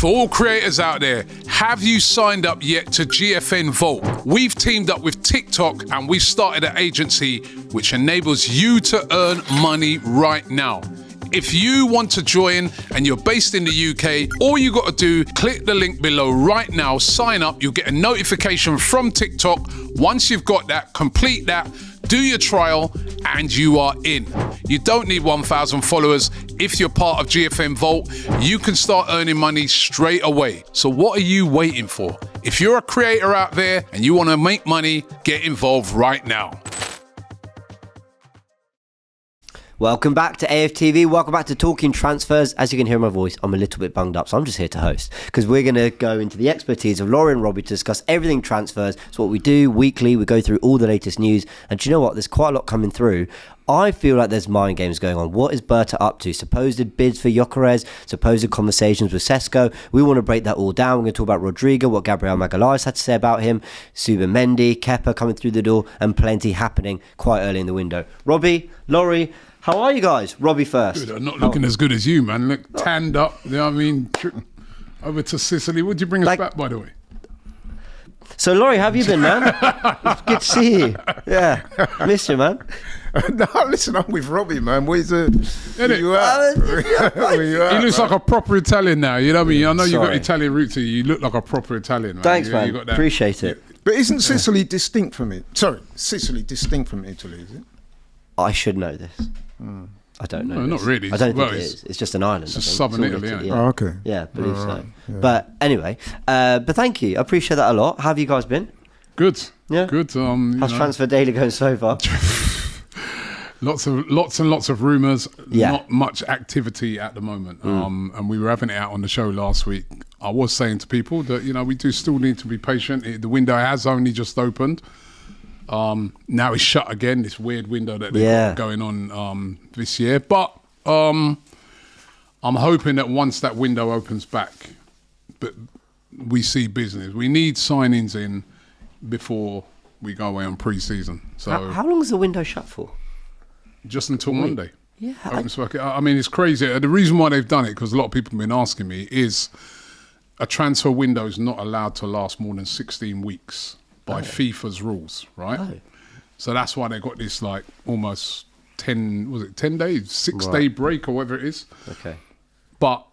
For all creators out there, have you signed up yet to GFN Vault? We've teamed up with TikTok and we've started an agency which enables you to earn money right now. If you want to join and you're based in the UK, all you got to do, click the link below right now, sign up, you'll get a notification from TikTok. Once you've got that, complete that, do your trial, and you are in. You don't need 1,000 followers. If you're part of GFM Vault, you can start earning money straight away. So what are you waiting for? If you're a creator out there and you want to make money, get involved right now. Welcome back to AFTV. Welcome back to Talking Transfers. As you can hear in my voice, I'm a little bit bunged up, so I'm just here to host because we're going to go into the expertise of Laurie and Robbie to discuss everything transfers. It's what we do weekly. We go through all the latest news. And do you know what? There's quite a lot coming through. I feel like there's mind games going on. What is Berta up to? Supposed bids for Gyokeres, supposed conversations with Sesko. We want to break that all down. We're going to talk about Rodrigo, what Gabriel Magalhaes had to say about him, Zubimendi, Kepa coming through the door, and plenty happening quite early in the window. Robbie, Laurie, how are you guys? Robbie first. Good. I'm not looking as good as you, man. Look tanned up. You know what I mean? Over to Sicily. Would you bring us back, by the way? So, Laurie, how have you been, man? It's good to see you. Yeah. Miss you, man. No, listen, I'm with Robbie, man. Where's you at? He looks like a proper Italian now. You know what I mean? I know you got Italian roots. You look like a proper Italian, man. Thanks, man. You got that. Appreciate it. But isn't Sicily distinct from it? Sorry, Sicily distinct from Italy, is it? I should know this. I don't know. No, not really. I don't think it is. It's just an island. It's just southern Italy, isn't it? Yeah. Oh, okay. Yeah, believe so. Yeah. But anyway, but thank you. I appreciate that a lot. How have you guys been? Good. Yeah. Good. How's Transfer Daily going so far? Lots and lots of rumours. Yeah. Not much activity at the moment. And we were having it out on the show last week. I was saying to people that we do still need to be patient. The window has only just opened. Now it's shut again, this weird window that they've got going on this year. But I'm hoping that once that window opens back, but we see business. We need signings in before we go away on pre-season. So how long is the window shut for? Just until Monday. Yeah. I mean, it's crazy. The reason why they've done it, because a lot of people have been asking me, is a transfer window is not allowed to last more than 16 weeks. By FIFA's rules, right? Oh. So that's why they got this almost 10 days, 6-day break or whatever it is. Okay. But,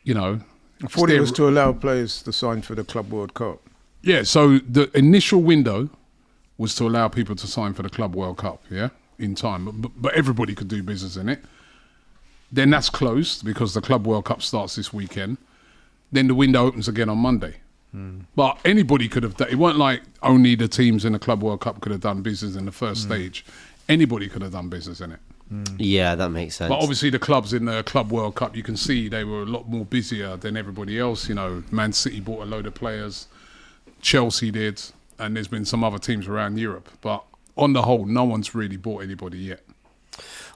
I thought it was to allow players to sign for the Club World Cup. Yeah, so the initial window was to allow people to sign for the Club World Cup, in time. But everybody could do business in it. Then that's closed because the Club World Cup starts this weekend. Then the window opens again on Monday. But anybody could have done it. Weren't like only the teams in the Club World Cup could have done business in the first stage. Anybody could have done business in it. Yeah, that makes sense. But obviously the clubs in the Club World Cup, you can see they were a lot more busier than everybody else. Man City bought a load of players, Chelsea did, and there's been some other teams around Europe. But on the whole, no one's really bought anybody yet.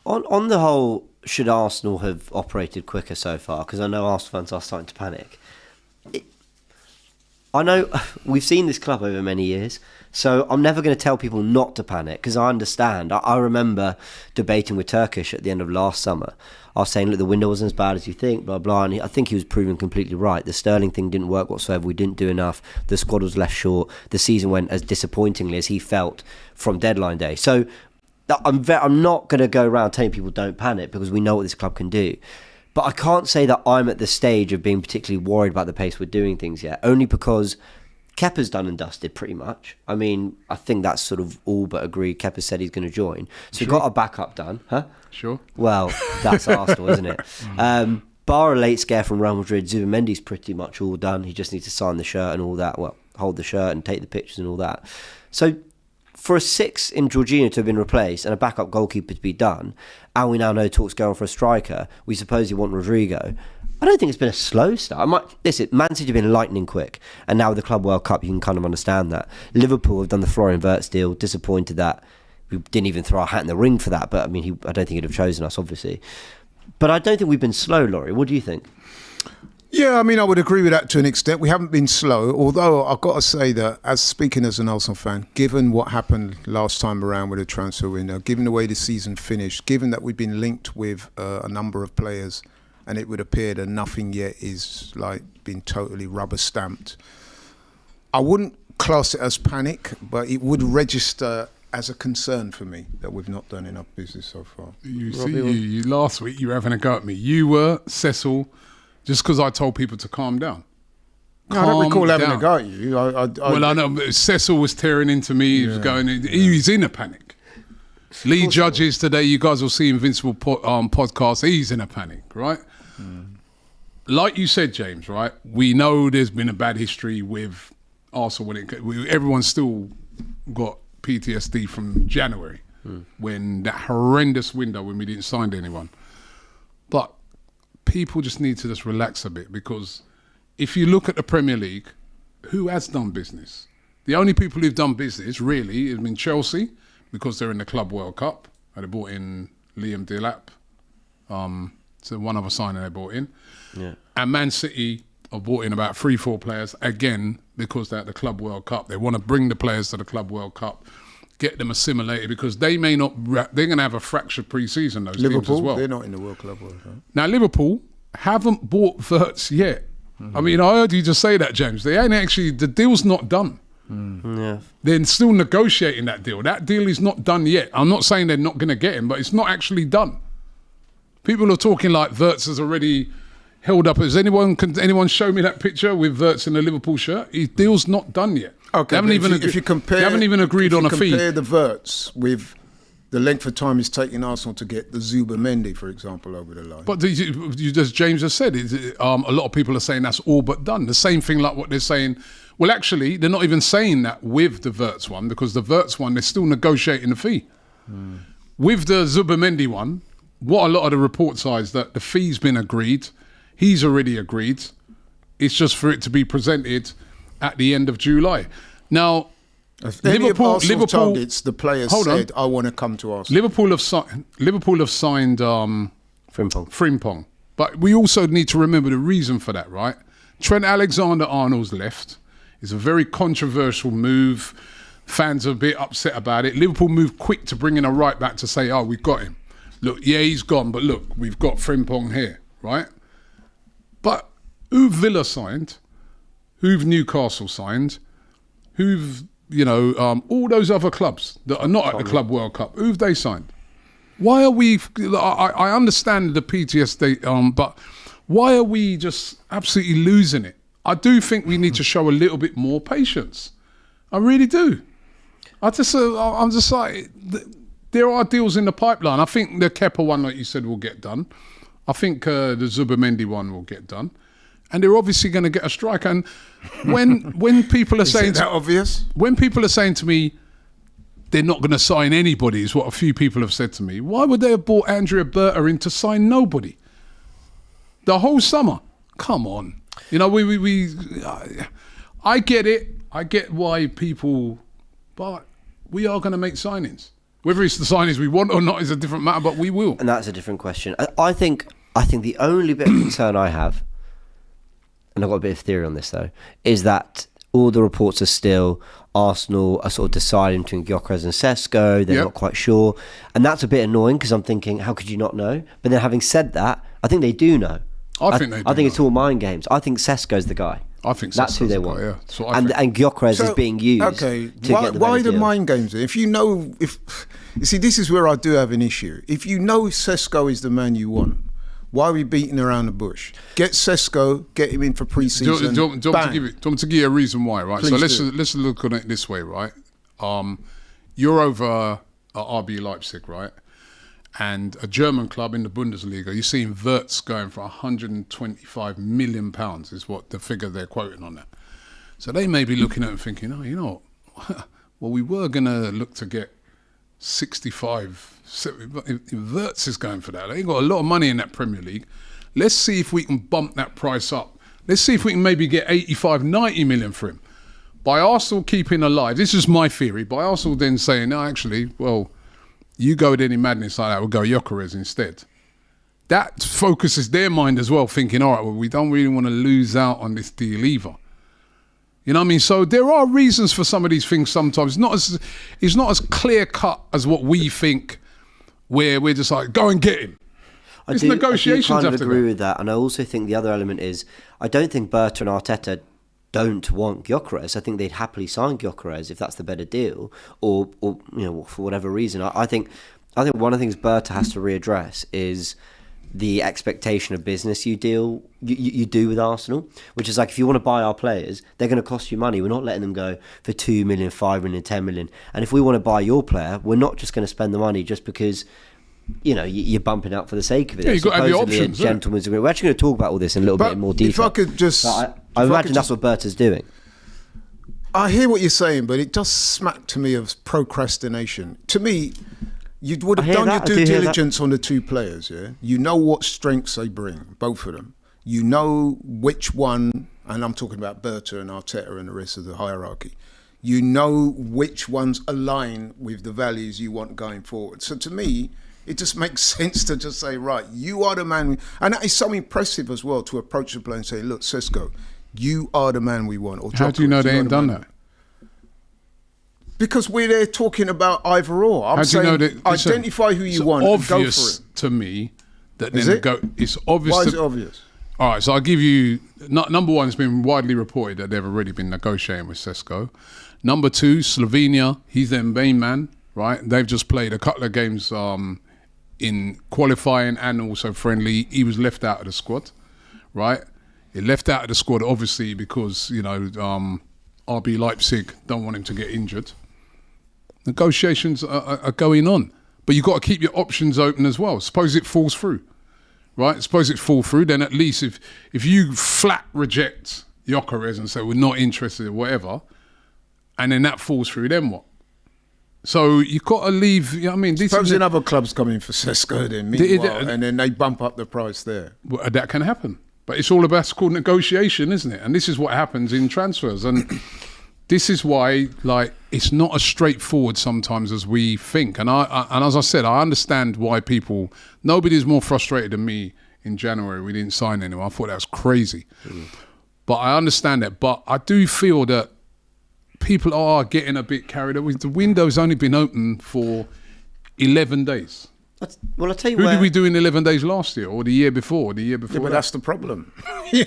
On the whole, should Arsenal have operated quicker so far? Because I know Arsenal fans are starting to panic. I know we've seen this club over many years, so I'm never going to tell people not to panic because I understand. I remember debating with Turkish at the end of last summer. I was saying, look, the window wasn't as bad as you think, blah, blah, and I think he was proven completely right. The Sterling thing didn't work whatsoever. We didn't do enough. The squad was left short. The season went as disappointingly as he felt from deadline day. So I'm not going to go around telling people don't panic because we know what this club can do. But I can't say that I'm at the stage of being particularly worried about the pace we're doing things yet, only because Kepa's done and dusted pretty much. I mean, I think that's sort of all but agreed. Kepa said he's going to join. So we've got our backup done. Huh? Sure. Well, that's Arsenal, isn't it? Bar a late scare from Real Madrid, Zubimendi's pretty much all done. He just needs to sign the shirt and all that. Well, hold the shirt and take the pictures and all that. So for a 6 in Jorginho to have been replaced and a backup goalkeeper to be done, and we now know talks going on for a striker, we supposedly want Rodrigo. I don't think it's been a slow start. Listen, Man City have been lightning quick, and now with the Club World Cup, you can kind of understand that. Liverpool have done the Florian Wirtz deal, disappointed that we didn't even throw our hat in the ring for that, but I mean, I don't think he'd have chosen us, obviously. But I don't think we've been slow, Laurie. What do you think? Yeah, I mean, I would agree with that to an extent. We haven't been slow, although I've got to say that, speaking as an Arsenal fan, given what happened last time around with the transfer window, given the way the season finished, given that we've been linked with a number of players and it would appear that nothing yet is like been totally rubber stamped. I wouldn't class it as panic, but it would register as a concern for me that we've not done enough business so far. You see, you last week you were having a go at me. You were, Cecil, just because I told people to calm down. No, I don't recall having a go at you. I know, but Cecil was tearing into me. He was going. He's in a panic. Lee Judges today. You guys will see Invincible podcast. He's in a panic, right? Like you said, James. Right? We know there's been a bad history with Arsenal. Everyone's still got PTSD from January when that horrendous window when we didn't sign anyone. But people just need to just relax a bit, because if you look at the Premier League, who has done business? The only people who've done business really has been Chelsea, because they're in the Club World Cup. They brought in Liam Delap. So one other signing they brought in. Yeah. And Man City have brought in about 3-4 players, again, because they're at the Club World Cup. They want to bring the players to the Club World Cup, get them assimilated, because they may not, they're going to have a fractured pre-season, those teams as well. They're not in the World Club World Cup. Now, Liverpool haven't bought Wirtz yet. I mean, I heard you just say that, James. They ain't actually, the deal's not done. Yeah. They're still negotiating that deal. That deal is not done yet. I'm not saying they're not going to get him, but it's not actually done. People are talking like Wirtz has already held up. Can anyone show me that picture with Wirtz in a Liverpool shirt? His deal's not done yet. Okay, they haven't even agreed on a fee. Compare the Wirtz with the length of time it's taking Arsenal to get the Zubimendi, for example, over the line. But as James has said, a lot of people are saying that's all but done. The same thing like what they're saying. Well, actually, they're not even saying that with the Wirtz one, because the Wirtz one, they're still negotiating the fee. With the Zubimendi one, what a lot of the reports are is that the fee's been agreed. He's already agreed. It's just for it to be presented at the end of July. Now, Liverpool targets, the players said, I want to come to Arsenal. Liverpool have signed Frimpong. But we also need to remember the reason for that, right? Trent Alexander-Arnold's left. It's a very controversial move. Fans are a bit upset about it. Liverpool moved quick to bring in a right back to say, we've got him. Look, yeah, he's gone, but look, we've got Frimpong here, right? But who've Villa signed? Who've Newcastle signed? Who've, all those other clubs that are not at the Club World Cup, who've they signed? Why are we, I understand the PTSD, but why are we just absolutely losing it? I do think we need to show a little bit more patience. I really do. I'm just like, there are deals in the pipeline. I think the Kepa one, like you said, will get done. I think the Zubimendi one will get done. And they're obviously going to get a striker. And when people are saying... Is that obvious? When people are saying to me, they're not going to sign anybody, is what a few people have said to me. Why would they have brought Andrea Berta in to sign nobody? The whole summer? Come on. I get it. I get why people... But we are going to make signings. Whether it's the signings we want or not is a different matter, but we will. And that's a different question. I think the only bit of concern I have, and I've got a bit of theory on this though, is that all the reports are still Arsenal are sort of deciding between Gyokeres and Sesko. They're not quite sure. And that's a bit annoying, because I'm thinking, how could you not know? But then having said that, I think they do know. I think it's all mind games. I think Sesko's the guy. I think that's who they want. Yeah. And Gyokeres is being used. Okay, to why the mind games? If you know, you see, this is where I do have an issue. If you know Sesko is the man you want, why are we beating around the bush? Get Sesko, get him in for pre-season. Do you want me to give you a reason why, right? Please so let's look at it this way, right? You're over at RB Leipzig, right? And a German club in the Bundesliga, you're seeing Wirtz going for £125 million is what the figure they're quoting on that. So they may be looking at it and thinking, well, we were going to look to get 65. Wirtz is going for that. They've got a lot of money in that Premier League. Let's see if we can bump that price up. Let's see if we can maybe get 85, 90 million for him. By Arsenal keeping alive, this is my theory, by Arsenal then saying, no, actually, well, you go with any madness like that, we'll go Gyokeres instead. That focuses their mind as well, thinking, all right, well, we don't really want to lose out on this deal either. You know what I mean? So there are reasons for some of these things sometimes. It's not as clear cut as what we think, where we're just like, go and get him. It's I negotiations kind of have to agree go. with that, and I also think the other element is I don't think Berta and Arteta don't want Gyokeres. I think they'd happily sign Gyokeres if that's the better deal, or for whatever reason. I think one of the things Berta has to readdress is the expectation of business you do with Arsenal, which is like, if you want to buy our players, they're going to cost you money. We're not letting them go for 2 million, 5 million, 10 million. And if we want to buy your player, we're not just going to spend the money just because you're bumping up for the sake of it. Yeah, you've got to have your Supposedly options. a gentleman's agreement. We're actually going to talk about all this in a little bit in more detail. If I could just, I imagine that's what Berta's doing. I hear what you're saying, but it does smack to me of procrastination. To me, you would have done your due diligence on the two players, yeah? You know what strengths they bring, both of them. You know which one, and I'm talking about Berta and Arteta and the rest of the hierarchy. You know which ones align with the values you want going forward. So to me, it just makes sense to just say, right, you are the man. And that is so impressive as well, to approach the player and say, look, Sesko, you are the man we want. Or How do you know they ain't done that? Because we're there talking about either or. I'm saying identify who you want and go for it. To me that Is then it? It's obvious. Why is it obvious? All right, so I'll give you number one. It's been widely reported that they've already been negotiating with Sesko. Number two, Slovenia. He's their main man, right? They've just played a couple of games in qualifying and also friendly. He was left out of the squad, right? He left out of the squad obviously because RB Leipzig don't want him to get injured. Negotiations are going on, but you've got to keep your options open as well. Suppose it falls through, right? Suppose it falls through, then at least if you flat reject Gyokeres and say we're not interested or whatever, and then that falls through, then what? So you've got to leave. Suppose other clubs come in for Sesko then, meanwhile, and then they bump up the price there. Well, that can happen, but it's all about, it's called negotiation, isn't it? And this is what happens in transfers, and this is why, it's not as straightforward sometimes as we think. And as I said, I understand why nobody's more frustrated than me in January. We didn't sign anyone. I thought that was crazy. But I understand that. But I do feel that people are getting a bit carried away. The window's only been open for 11 days. Well, I'll tell you Who did we do in 11 days last year or the year before? Yeah, but that's the problem. You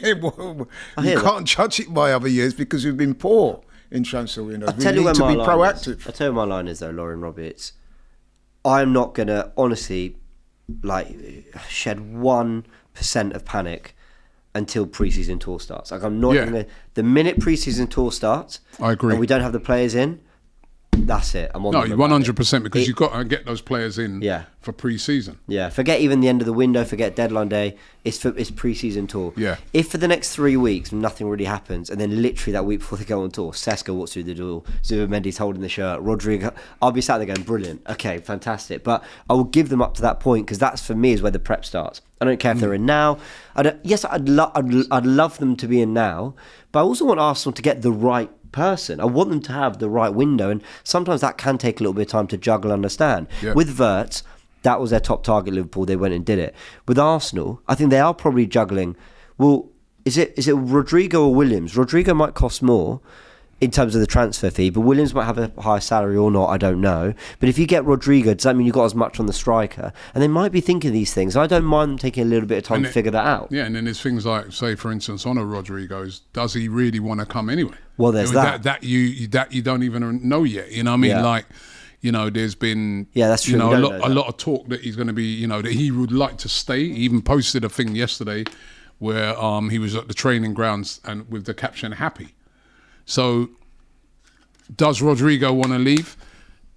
can't judge it by other years because we've been poor in transfer windows. We need to be proactive. I'll tell you what my line is though, Lauren Roberts. I'm not going to honestly shed 1% of panic until pre-season tour starts. I'm not even going to... The minute pre-season tour starts, I agree, and we don't have the players in, that's it. I'm on. No, 100%, because you've got to get those players in for pre-season. Yeah, forget even the end of the window, forget deadline day. It's pre-season tour. Yeah. If for the next 3 weeks nothing really happens, and then literally that week before they go on tour, Sesko walks through the door, Zubimendi's holding the shirt, Rodrigo, I'll be sat there going, brilliant, okay, fantastic. But I will give them up to that point, because that's, for me, is where the prep starts. I don't care if they're in now. I'd love them to be in now, but I also want Arsenal to get the right person. I want them to have the right window, and sometimes that can take a little bit of time to juggle, understand. Yeah. With Wirtz, that was their top target, Liverpool. They went and did it. With Arsenal, I think they are probably juggling. Well, is it Rodrigo or Williams? Rodrigo might cost more in terms of the transfer fee, but Williams might have a higher salary or not, I don't know. But if you get Rodrigo, does that mean you've got as much on the striker? And they might be thinking these things. I don't mind them taking a little bit of time to figure that out. Yeah, and then there's things like, say, for instance, on a Rodrigo's, does he really want to come anyway? Well, there's that you don't even know yet. You know what I mean? Yeah. There's a been lot of talk that he's going to be, that he would like to stay. He even posted a thing yesterday where he was at the training grounds and with the caption "happy." So, does Rodrigo want to leave?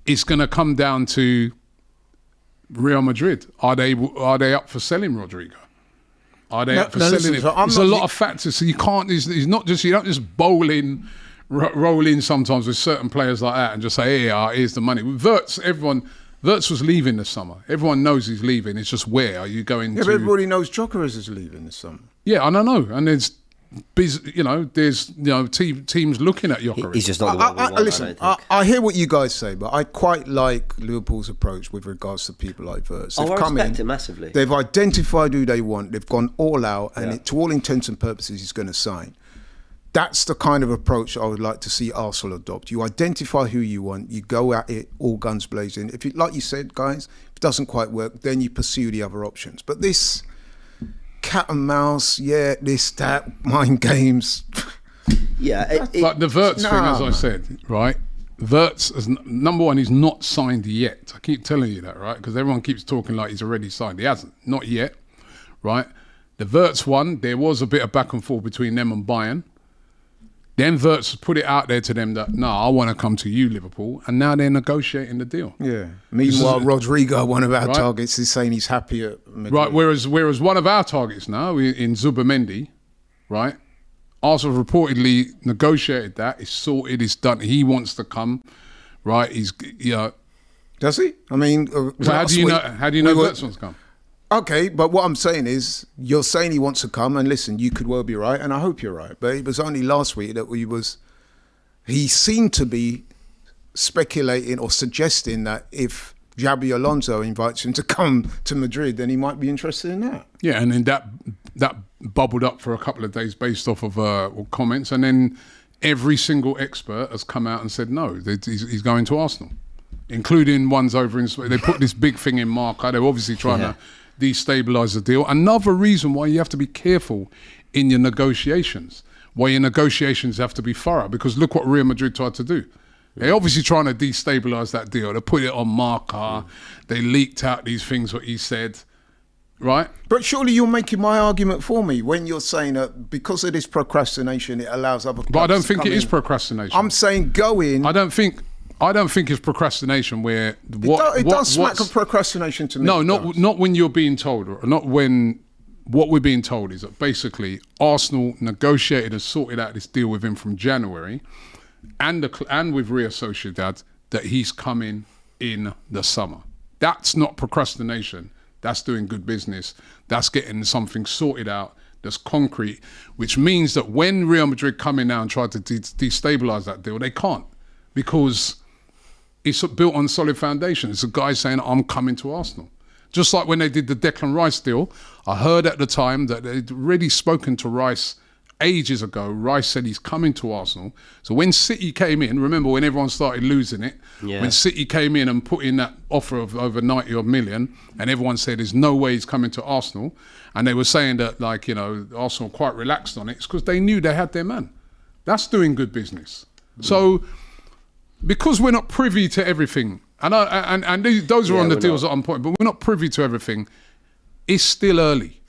It's going to come down to Real Madrid. Are they up for selling Rodrigo? Are they up for selling him? There's a lot of factors. So you can't. It's not just, you don't just roll in sometimes with certain players like that and just say, here's the money. With Wirtz, Wirtz was leaving this summer. Everyone knows he's leaving. It's just, where are you going to? But everybody knows Gyokeres is leaving this summer. Yeah, I don't know. And there's teams looking at Gyokeres. He's just not the one we want, listen, I hear what you guys say, but I quite like Liverpool's approach with regards to people like Wirtz. I respect it massively. They've identified who they want. They've gone all out, and to all intents and purposes, he's going to sign. That's the kind of approach I would like to see Arsenal adopt. You identify who you want, you go at it all guns blazing. If it, like you said, guys, if it doesn't quite work, then you pursue the other options. But this cat and mouse, this, that, mind games. Yeah, But the Wirtz thing, as I said, right? Wirtz, number one, he's not signed yet. I keep telling you that, right? Because everyone keeps talking like he's already signed. He hasn't, not yet, right? The Wirtz one, there was a bit of back and forth between them and Bayern. Then Wirtz put it out there to them that, no, I want to come to you, Liverpool. And now they're negotiating the deal. Yeah. Meanwhile, Rodrigo, one of our targets, is saying he's happy at Madrid. Right, whereas one of our targets now, in Zubimendi, right? Arsenal reportedly negotiated that. It's sorted. It's done. He wants to come, right? He's, Does he? I mean, so how do you know? How do you know Wirtz wants to come? Okay, but what I'm saying is, you're saying he wants to come, and listen, you could well be right, and I hope you're right. But it was only last week that he seemed to be speculating or suggesting that if Xabi Alonso invites him to come to Madrid, then he might be interested in that. Yeah, and then that bubbled up for a couple of days based off of comments, and then every single expert has come out and said no, he's going to Arsenal, including ones over in Spain. They put this big thing in Marca. They're obviously trying to destabilise the deal. Another reason why you have to be careful in your negotiations, why your negotiations have to be thorough, because look what Real Madrid tried to do. They're obviously trying to destabilise that deal. They put it on Marca. They leaked out these things, what he said, right? But surely you're making my argument for me when you're saying that because of this procrastination, it allows other clubs. But I don't think it is procrastination. I'm saying go in. I don't think it's procrastination where it does smack of procrastination to me. No, not when you're being told, or not when what we're being told is that basically Arsenal negotiated and sorted out this deal with him from January, and with Real Sociedad, that he's coming in the summer. That's not procrastination. That's doing good business. That's getting something sorted out that's concrete, which means that when Real Madrid come in now and try to destabilise that deal, they can't, because it's built on solid foundation. It's a guy saying, I'm coming to Arsenal. Just like when they did the Declan Rice deal, I heard at the time that they'd already spoken to Rice ages ago. Rice said he's coming to Arsenal. So when City came in, remember when everyone started losing it, when City came in and put in that offer of over 90 odd million, and everyone said there's no way he's coming to Arsenal, and they were saying that, like, Arsenal quite relaxed on it, it's because they knew they had their man. That's doing good business. So because we're not privy to everything, and those are on the deals that I'm pointing, but we're not privy to everything, it's still early.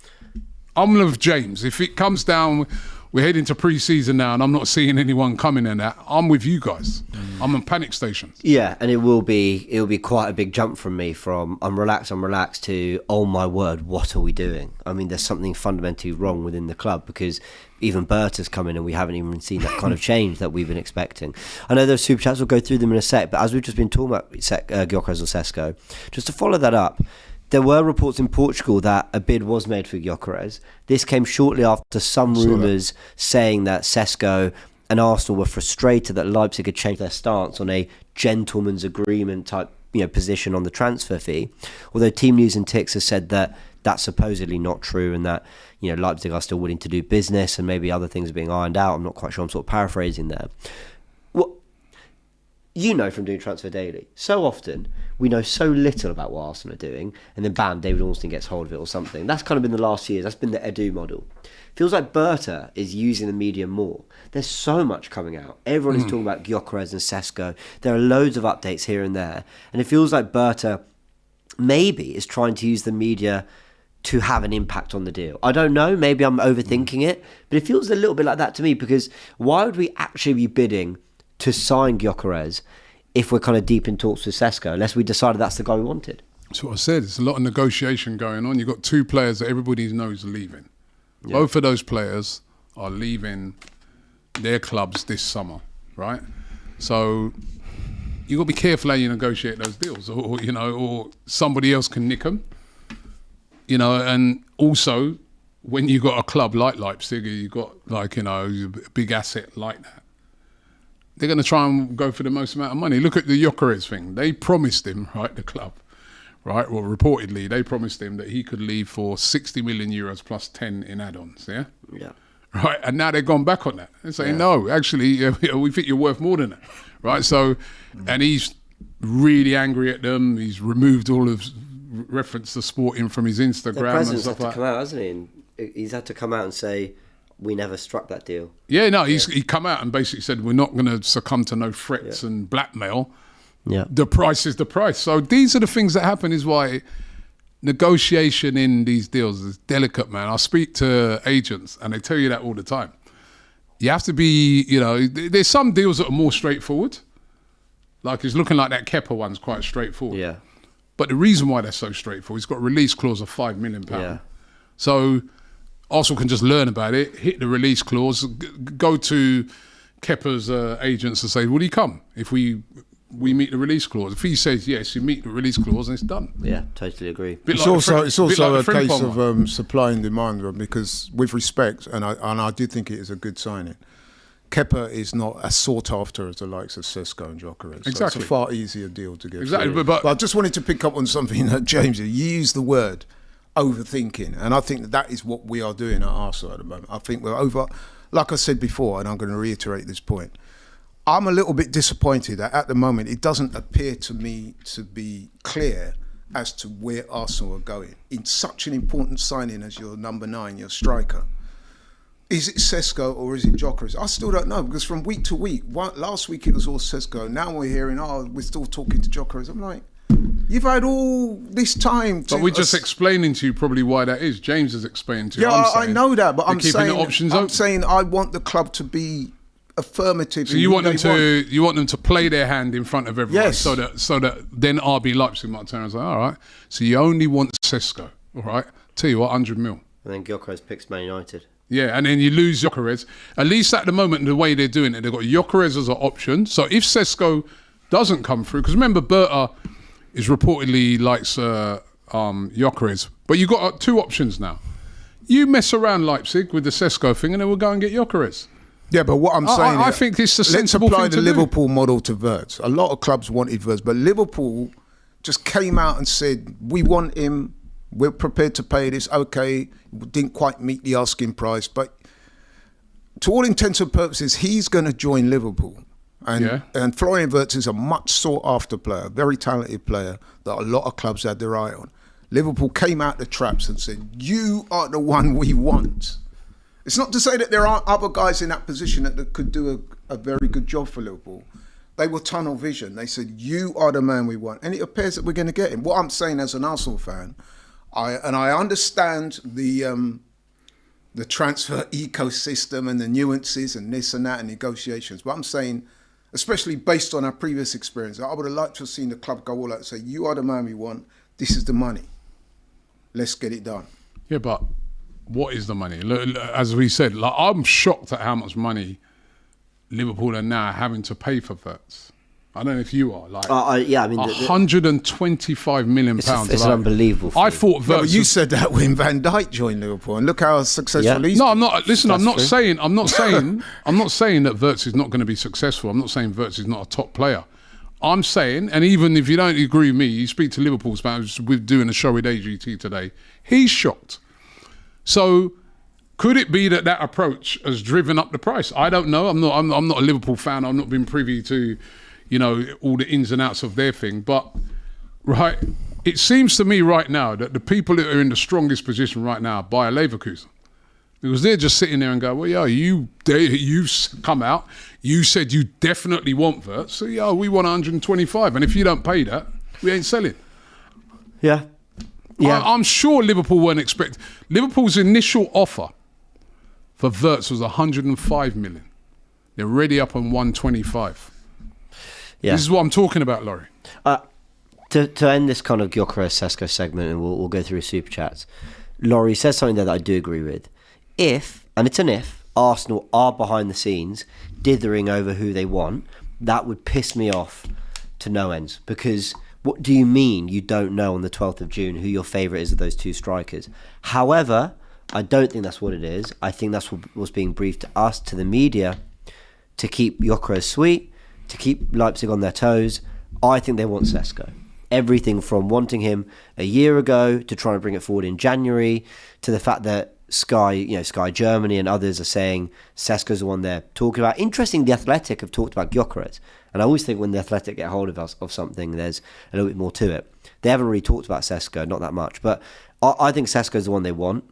I'm with James. If it comes down, we're heading to pre-season now, and I'm not seeing anyone coming in that, I'm with you guys. I'm on panic stations. Yeah, and it will be quite a big jump from me from I'm relaxed to, oh my word, what are we doing? I mean, there's something fundamentally wrong within the club, because even Berta's come in and we haven't even seen that kind of change that we've been expecting. I know those super chats, we'll go through them in a sec, but as we've just been talking about Gyokeres or Sesko, just to follow that up, there were reports in Portugal that a bid was made for Gyokeres. This came shortly after some rumours saying that Sesko and Arsenal were frustrated that Leipzig had changed their stance on a gentleman's agreement type position on the transfer fee. Although Team News and Tix has said that that's supposedly not true, and that Leipzig are still willing to do business, and maybe other things are being ironed out. I'm not quite sure. I'm sort of paraphrasing there. From doing Transfer Daily, so often we know so little about what Arsenal are doing, and then bam, David Ornstein gets hold of it or something. That's kind of been the last years. That's been the Edu model. Feels like Berta is using the media more. There's so much coming out. Everyone is talking about Gyokeres and Sesko. There are loads of updates here and there, and it feels like Berta maybe is trying to use the media to have an impact on the deal. I don't know, maybe I'm overthinking it, but it feels a little bit like that to me, because why would we actually be bidding to sign Gyokeres if we're kind of deep in talks with Sesko, unless we decided that's the guy we wanted? That's what I said. There's a lot of negotiation going on. You've got two players that everybody knows are leaving. Yeah. Both of those players are leaving their clubs this summer, right? So you've got to be careful how you negotiate those deals, or somebody else can nick them. And also when you've got a club like Leipzig, you've got a big asset like that, they're going to try and go for the most amount of money. Look at the Gyokeres thing. They promised him, right, the club, right? Well, reportedly, they promised him that he could leave for 60 million euros plus 10 in add-ons, yeah? Yeah. right? And now they've gone back on that and saying, no, actually, we think you're worth more than that, right? So, and he's really angry at them. He's removed all of reference to sporting from his Instagram. The president's and stuff had to like come out, hasn't he? And he's had to come out and say, we never struck that deal. Yeah, no, he come out and basically said, we're not going to succumb to no threats and blackmail. Yeah. The price is the price. So these are the things that happen, is why negotiation in these deals is delicate, man. I speak to agents and they tell you that all the time. You have to be, there's some deals that are more straightforward. Like it's looking like that Kepa one's quite straightforward. Yeah. But the reason why they're so straightforward, it's got a release clause of £5 million. Yeah. So Arsenal can just learn about it, hit the release clause, go to Kepa's agents and say, will he come if we meet the release clause? If he says yes, you meet the release clause and it's done. Yeah, totally agree. It's also a case of supply and demand, because with respect, and I do think it is a good signing, Kepa is not as sought after as the likes of Sesko and Gyokeres. So Exactly. it's a far easier deal to get. Exactly, through. but I just wanted to pick up on something that James, you used the word overthinking, and I think that is what we are doing at Arsenal at the moment. I think we're over, like I said before, and I'm going to reiterate this point. I'm a little bit disappointed that at the moment it doesn't appear to me to be clear as to where Arsenal are going in such an important signing as your number 9, your striker. Is it Sesko or is it Gyokeres? I still don't know, because from week to week, last week it was all Sesko. Now we're hearing, we're still talking to Gyokeres. I'm like, you've had all this time to... But we're just explaining to you probably why that is. James is explaining to you. Yeah, I know that, but I'm saying saying I want the club to be affirmative. So you want them to play their hand in front of everyone, yes. so that then RB Leipzig might turn and say, all right, so you only want Sesko, all right? Tell you what, 100 mil. And then Gyokeres picks Man United. Yeah, and then you lose Gyokeres. At least at the moment, the way they're doing it, they've got Gyokeres as an option. So if Sesko doesn't come through, because remember, Berta is reportedly likes Gyokeres, but you've got 2 options now. You mess around Leipzig with the Sesko thing, and then we'll go and get Gyokeres. Yeah, but what I'm saying, I think it's a sensible thing to do. Let's apply the Liverpool model to Wirtz. A lot of clubs wanted Wirtz, but Liverpool just came out and said, we want him, we're prepared to pay this, okay, didn't quite meet the asking price, but to all intents and purposes, he's going to join Liverpool. And Florian Wirtz is a much sought after player, very talented player that a lot of clubs had their eye on. Liverpool came out the traps and said, you are the one we want. It's not to say that there aren't other guys in that position that could do a very good job for Liverpool. They were tunnel vision. They said, you are the man we want. And it appears that we're going to get him. What I'm saying as an Arsenal fan, I understand the transfer ecosystem and the nuances and this and that and negotiations. But I'm saying, especially based on our previous experience, I would have liked to have seen the club go all out and say, you are the man we want. This is the money. Let's get it done. Yeah, but what is the money? As we said, I'm shocked at how much money Liverpool are now having to pay for Wirtz. I don't know if you are. Yeah, I mean, £125 million. It's an unbelievable thing. I thought Wirtz. You said that when Van Dijk joined Liverpool, and look how successful he's. No, I'm not. Listen, I'm not true. saying that Wirtz is not going to be successful. I'm not saying Wirtz is not a top player. I'm saying, and even if you don't agree with me, you speak to Liverpool's fans. We're doing a show with AGT today. He's shocked. So, could it be that approach has driven up the price? I don't know. I'm not a Liverpool fan. I've not been privy to, all the ins and outs of their thing. But right, it seems to me right now that the people that are in the strongest position right now buy a Leverkusen, because they're just sitting there and go, well, yeah, you've come out. You said you definitely want Wirtz. So yeah, we want 125, and if you don't pay that, we ain't selling. Yeah. Yeah. I'm sure Liverpool weren't expecting. Liverpool's initial offer for Wirtz was 105 million. They're already up on 125. Yeah. This is what I'm talking about, Laurie. To end this kind of Gyokeres Sesko segment, and we'll go through super chats. Laurie says something there that I do agree with. If, and it's an if, Arsenal are behind the scenes dithering over who they want, that would piss me off to no ends. Because what do you mean you don't know on the 12th of June who your favourite is of those 2 strikers? However, I don't think that's what it is. I think that's what was being briefed to us, to the media, to keep Gyokeres sweet, to keep Leipzig on their toes. I think they want Sesko. Everything from wanting him a year ago to trying to bring it forward in January to the fact that Sky Germany and others are saying Sesko's the one they're talking about. Interesting, the Athletic have talked about Gyokeres. And I always think when the Athletic get hold of something, there's a little bit more to it. They haven't really talked about Sesko, not that much. But I think Sesko's the one they want.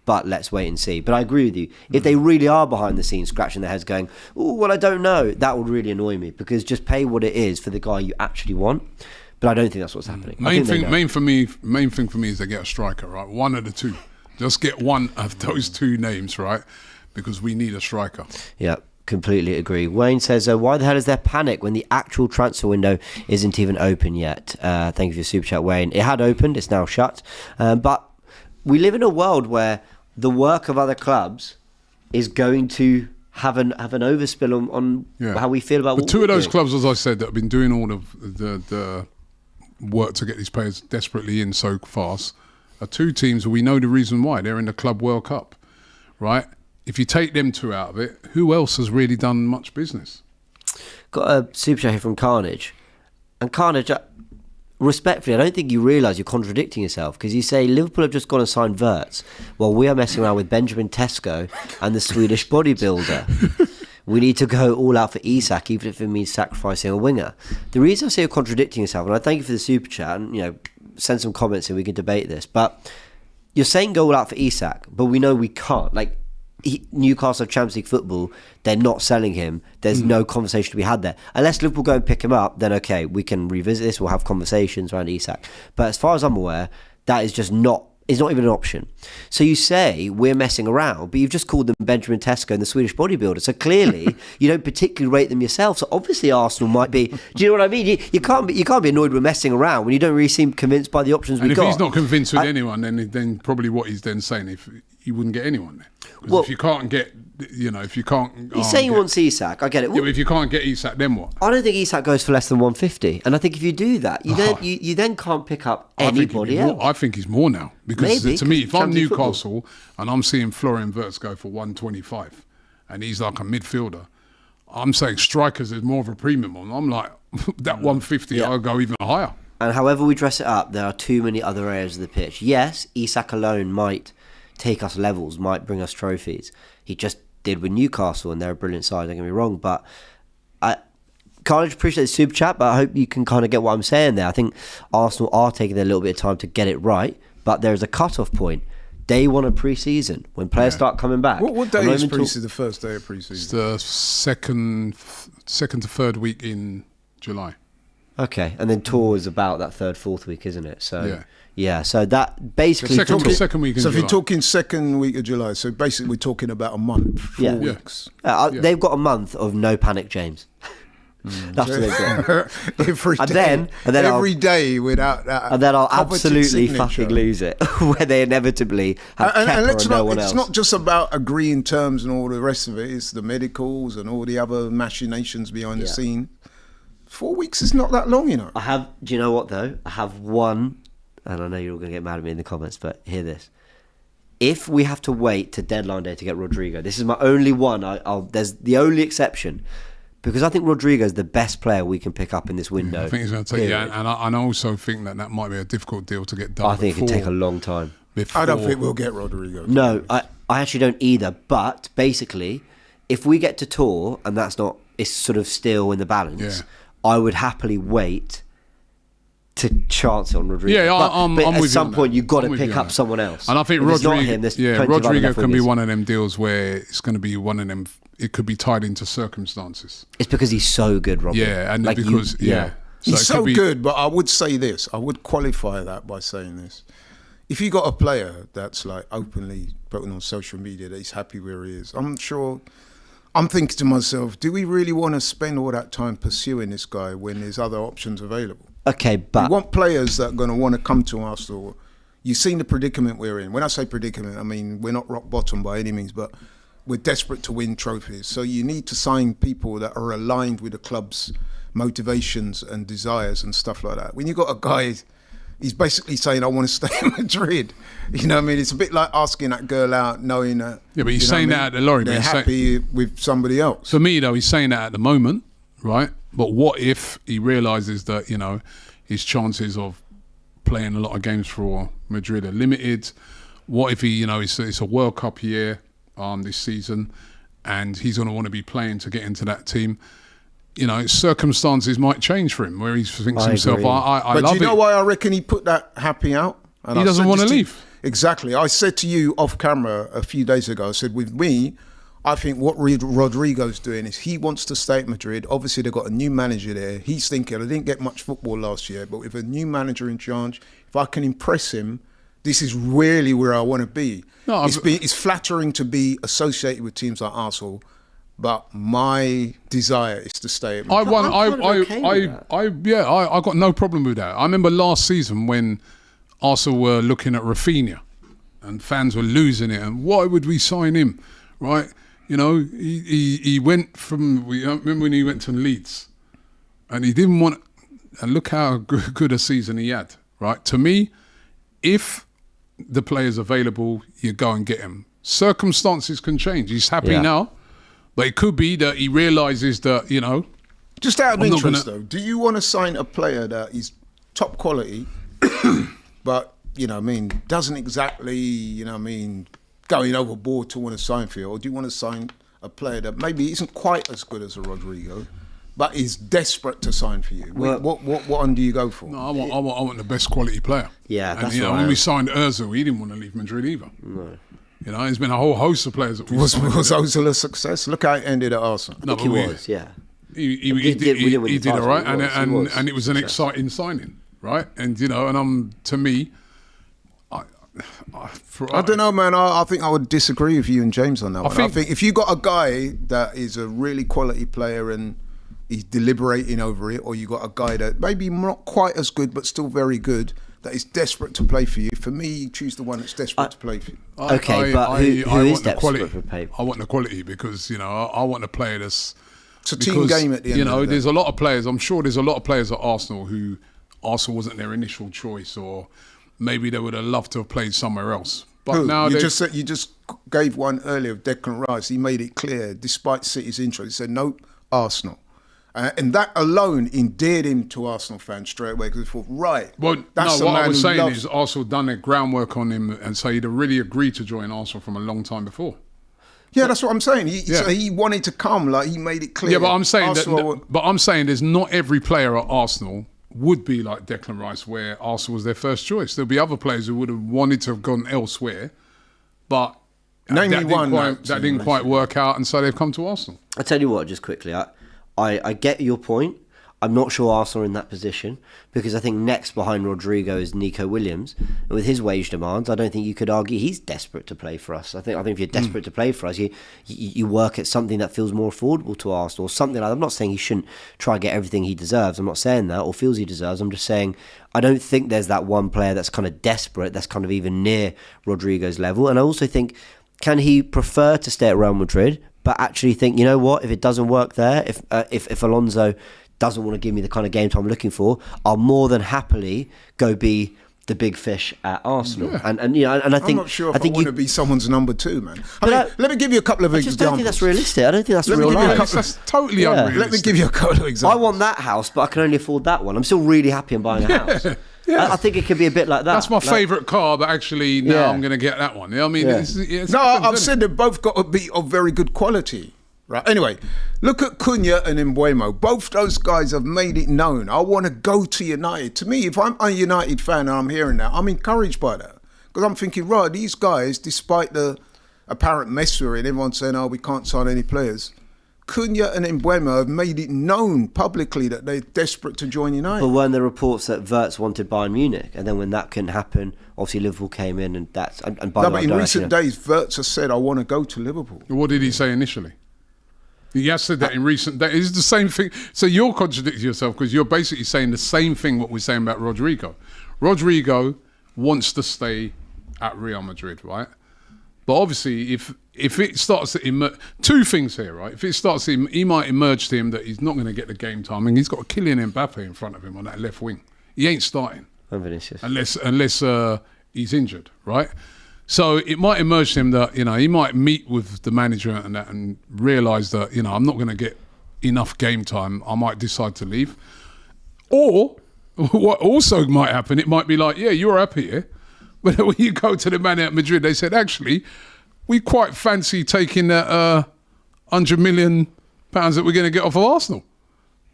But let's wait and see. But I agree with you. If they really are behind the scenes scratching their heads going, oh, well, I don't know, that would really annoy me, because just pay what it is for the guy you actually want. But I don't think that's what's happening. Main thing for me is they get a striker, right? One of the two. Just get one of those two names, right? Because we need a striker. Yeah, completely agree. Wayne says, why the hell is there panic when the actual transfer window isn't even open yet? Thank you for your super chat, Wayne. It had opened, it's now shut. But we live in a world where the work of other clubs is going to have an overspill on how we feel about. But two of those clubs, as I said, that have been doing all of the work to get these players desperately in so fast, are two teams where we know the reason why. They're in the Club World Cup, right? If you take them two out of it, who else has really done much business? Got a super chat here from Carnage, and Carnage, respectfully, I don't think you realise you're contradicting yourself, because you say Liverpool have just gone and signed Wirtz while we are messing around with Benjamin Sesko and the Swedish bodybuilder. We need to go all out for Isak, even if it means sacrificing a winger. The reason I say you're contradicting yourself, and I thank you for the super chat, and send some comments and we can debate this, but you're saying go all out for Isak, but we know we can't. Newcastle have Champions League football, they're not selling him, there's no conversation to be had there. Unless Liverpool go and pick him up, then okay, we can revisit this, we'll have conversations around Isak. But as far as I'm aware, that is just not even an option. So you say we're messing around, but you've just called them Benjamin Sesko and the Swedish bodybuilder. So clearly you don't particularly rate them yourself. So obviously Arsenal might be. Do you know what I mean? You can't be annoyed with messing around when you don't really seem convinced by the options we got. And if he's not convinced with anyone, then probably what he's then saying, if you wouldn't get anyone there. Because if you can't get, if you can't. He's saying he wants Isak. I get it. Yeah, but if you can't get Isak, then what? I don't think Isak goes for less than 150. And I think if you do that, you then can't pick up anybody else. I think he's more now. Because Maybe, to me, if I'm Newcastle football, and I'm seeing Florian Wirtz go for 125 and he's like a midfielder, I'm saying strikers is more of a premium on. I'm like, that 150, I'll go even higher. And however we dress it up, there are too many other areas of the pitch. Yes, Isak alone might take us levels, might bring us trophies. He just did with Newcastle, and they're a brilliant side, don't get me wrong. But I can't appreciate the super chat, but I hope you can kind of get what I'm saying there. I think Arsenal are taking their little bit of time to get it right, but there's a cut-off point. Day one of pre-season, when players start coming back. What day is pre-season? The first day of pre-season? It's the second to third week in July. Okay, and then tour is about that third, fourth week, isn't it? So yeah, so that basically second week in July. So if you're talking second week of July, so basically we're talking about a month, 4 weeks. They've got a month of no panic, James. That's what they've got. every day without that. And then I'll absolutely fucking lose it, where they inevitably have Kepa or no one else. It's not just about agreeing terms and all the rest of it. It's the medicals and all the other machinations behind the scene. 4 weeks is not that long, Do you know what though? I have one, and I know you're all going to get mad at me in the comments, but hear this. If we have to wait to deadline day to get Rodrigo, this is my only one. There's the only exception, because I think Rodrigo is the best player we can pick up in this window. I think he's going to take and I also think that might be a difficult deal to get done. I think it could take a long time. I don't think we'll get Rodrigo. No, I actually don't either. But basically, if we get to tour and it's sort of still in the balance, I would happily wait to chance it on Rodrigo. Yeah, but at some point you've got to pick up someone else. And I think Rodrigo can be one of them deals where it's going to be one of them. It could be tied into circumstances. It's because he's so good, Robbie. Yeah, and because he's so good. But I would say this. I would qualify that by saying this. If you got a player that's like openly putting on social media that he's happy where he is, I'm thinking to myself, do we really want to spend all that time pursuing this guy when there's other options available? Okay, but we want players that are going to want to come to Arsenal. You've seen the predicament we're in. When I say predicament, I mean we're not rock bottom by any means, but we're desperate to win trophies. So you need to sign people that are aligned with the club's motivations and desires and stuff like that. When you got a guy, he's basically saying, I want to stay in Madrid. You know what I mean? It's a bit like asking that girl out knowing that... Yeah, but he's saying that at the lorry. They're happy with somebody else. For me, though, he's saying that at the moment, right? But what if he realises that, his chances of playing a lot of games for Madrid are limited? What if he, you know, it's a World Cup year this season, and he's going to want to be playing to get into that team. You know, circumstances might change for him, where he thinks to himself, I but love do you know it. why I reckon he put that happy out? And He I doesn't said want to this leave. Exactly. I said to you off camera a few days ago, I said, with me, I think what Rodrigo's doing is he wants to stay at Madrid. Obviously, they've got a new manager there. He's thinking, I didn't get much football last year, but with a new manager in charge, if I can impress him, this is really where I want to be. No, it's flattering to be associated with teams like Arsenal, but my desire is to stay at Madrid. I got no problem with that. I remember last season when Arsenal were looking at Rafinha and fans were losing it, and why would we sign him, right? You know, he went from, I remember when he went to Leeds and he didn't want, and look how good a season he had, right? To me, if the player's available, you go and get him. Circumstances can change. He's happy now, but it could be that he realises that, you know. Just out of interest, though, do you want to sign a player that is top quality, but, you know what I mean, doesn't exactly, you know what I mean, going overboard to want to sign for you? Or do you want to sign a player that maybe isn't quite as good as a Rodrigo, but is desperate to sign for you? Well, what one do you go for? No, I want the best quality player. Yeah, and that's you know, what when we signed Ozil, he didn't want to leave Madrid either. No. You know, there's been a whole host of players that Was Ozil a success? Look how it ended at Arsenal. No, I think he was, yeah. He We didn't win did the all title, right, he was. and it was an exciting signing, right? And you know, and to me, I don't know, man. I think I would disagree with you and James on that one. I think if you got a guy that is a really quality player and he's deliberating over it, or you got a guy that maybe not quite as good but still very good, that is desperate to play for you, for me, you choose the one that's desperate to play for you. Who is desperate for pay? I want the quality because, you know, I want a player that's... It's a team game at the end you know, of the day. there's a lot of players, I'm sure there's a lot of players at Arsenal who Arsenal wasn't their initial choice, or maybe they would have loved to have played somewhere else. But now you just gave one earlier of Declan Rice. He made it clear, despite City's interest, he said, no, Arsenal. And that alone endeared him to Arsenal fans straight away, because he thought, right, that's what I was saying is Arsenal done their groundwork on him, and so he'd have really agreed to join Arsenal from a long time before. Yeah, that's what I'm saying. So he wanted to come, like he made it clear. Yeah, but I'm saying Arsenal there's not every player at Arsenal would be like Declan Rice, where Arsenal was their first choice. There'll be other players who would have wanted to have gone elsewhere, but that didn't quite work out, and so they've come to Arsenal. I tell you what, just quickly, I get your point. I'm not sure Arsenal are in that position, because I think next behind Rodrigo is Nico Williams, and with his wage demands, I don't think you could argue he's desperate to play for us. I think if you're desperate to play for us, you work at something that feels more affordable to Arsenal, or something like that. I'm not saying he shouldn't try and get everything he deserves. I'm not saying that, or feels he deserves. I'm just saying I don't think there's that one player that's kind of desperate, that's kind of even near Rodrigo's level. And I also think, can he prefer to stay at Real Madrid, but actually think, you know what, if it doesn't work there, if Alonso doesn't want to give me the kind of game time I'm looking for, I'll more than happily go be the big fish at Arsenal. Yeah. And you know, and I think I'm not sure if I want to be someone's number two, man. Let me give you a couple of examples. I just don't think that's realistic. I don't think that's real life. That's totally unrealistic. Let me give you a couple of examples. I want that house, but I can only afford that one. I'm still really happy in buying a house. Yeah. I think it could be a bit like that. That's my favourite car, but actually now I'm going to get that one. You know what I mean? I've said they've both got to be of very good quality. Right. Anyway, look at Cunha and Mbeumo. Both those guys have made it known. I want to go to United. To me, if I'm a United fan and I'm hearing that, I'm encouraged by that. Because I'm thinking, right, these guys, despite the apparent mess we're in, everyone's saying, oh, we can't sign any players. Cunha and Mbeumo have made it known publicly that they're desperate to join United. But weren't there reports that Wirtz wanted Bayern Munich? And then when that couldn't happen, obviously Liverpool came in and that's... And by but in recent days, Wirtz has said, I want to go to Liverpool. What did he say initially? He has said that in recent days. It's the same thing. So you're contradicting yourself, because you're basically saying the same thing what we're saying about Rodrigo. Rodrigo wants to stay at Real Madrid, right? But obviously, if it starts to emerge... Two things here, right? If it starts to... He might emerge to him that he's not going to get the game time. I mean, he's got Kylian Mbappe in front of him on that left wing. He ain't starting. Unless he's injured, right? So it might emerge to him that, you know, he might meet with the manager and that and realise that, you know, I'm not going to get enough game time. I might decide to leave. Or what also might happen, it might be like, yeah, you're happy here, But when you go to the man at Madrid, they said, actually, we quite fancy taking that £100 million that we're going to get off of Arsenal.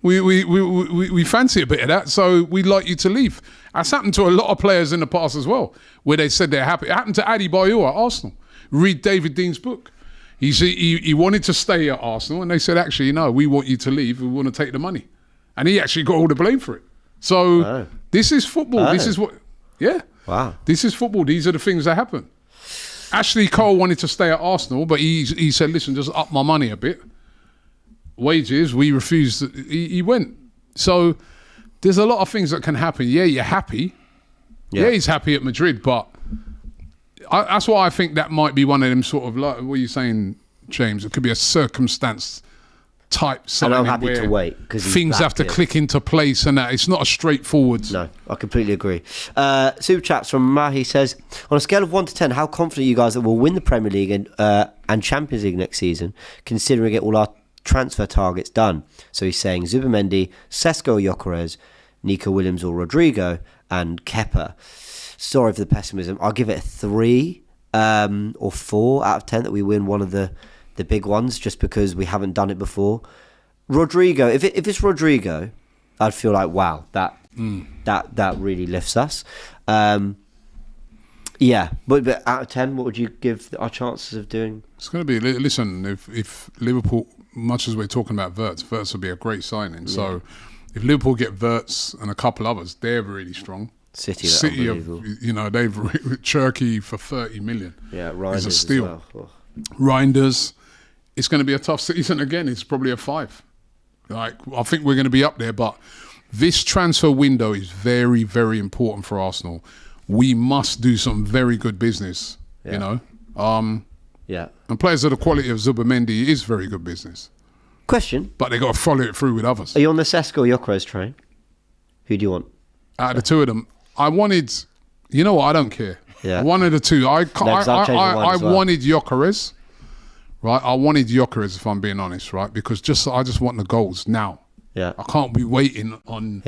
We fancy a bit of that, so we'd like you to leave. That's happened to a lot of players in the past as well, where they said they're happy. It happened to Adi Bayour at Arsenal. Read David Dean's book. He wanted to stay at Arsenal, and they said, actually, no, we want you to leave. We want to take the money. And he actually got all the blame for it. So this is football. This is what, Wow. This is football. These are the things that happen. Ashley Cole wanted to stay at Arsenal, but he said, listen, just up my money a bit. Wages, we refused. He went. So there's a lot of things that can happen. Yeah, you're happy. Yeah, he's happy at Madrid, but that's why I think that might be one of them sort of, like, what are you saying, James? It could be a circumstance type signing. And I'm happy to wait because things have to click into place, and that it's not a straightforward. No, I completely agree. Super chats from Mahi says, on a scale of 1 to 10, how confident are you guys that we'll win the Premier League and Champions League next season, considering it all our transfer targets done? So he's saying Zubimendi, Sesko, Gyokeres, Nico Williams or Rodrigo, and Kepa. Sorry for the pessimism. I'll give it a 3 or 4 out of 10 that we win one of the big ones, just because we haven't done it before. Rodrigo, if it's Rodrigo, I'd feel like, wow, that really lifts us. Yeah, but out of 10, what would you give our chances of doing? It's going to be, listen, if Liverpool, much as we're talking about Wirtz will be a great signing. Yeah. So if Liverpool get Wirtz and a couple others, they're really strong. City of, they've Cherky for 30 million. Yeah, Reinders is a steal. As well. Reinders, it's going to be a tough season again. It's probably a 5. I think we're going to be up there, but this transfer window is very, very important for Arsenal. We must do some very good business, Yeah. And players of the quality of Zubimendi is very good business. Question. But they got to follow it through with others. Are you on the Sesko or Gyokeres train? Who do you want? Out of the two of them, I wanted, you know what, I don't care. Yeah. One of the two. I wanted Gyokeres, right? I wanted Gyokeres, if I'm being honest, right? Because I just want the goals now. Yeah. I can't be waiting on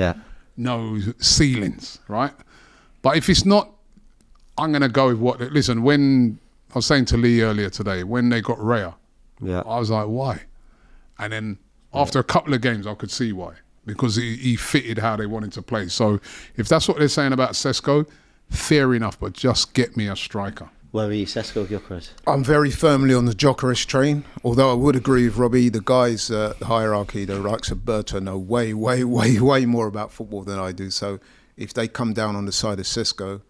no ceilings, right? But if it's not, I'm going to go with what... Listen, when I was saying to Lee earlier today, when they got Raya, I was like, why? And then after a couple of games, I could see why. Because he fitted how they wanted to play. So if that's what they're saying about Sesko, fair enough, but just get me a striker. Where are you, Sesko or Gyokeres? I'm very firmly on the Gyokeres train, although I would agree with Robbie, the guys, the hierarchy, the likes of Berta know way, way, way, way more about football than I do. So if they come down on the side of Sesko,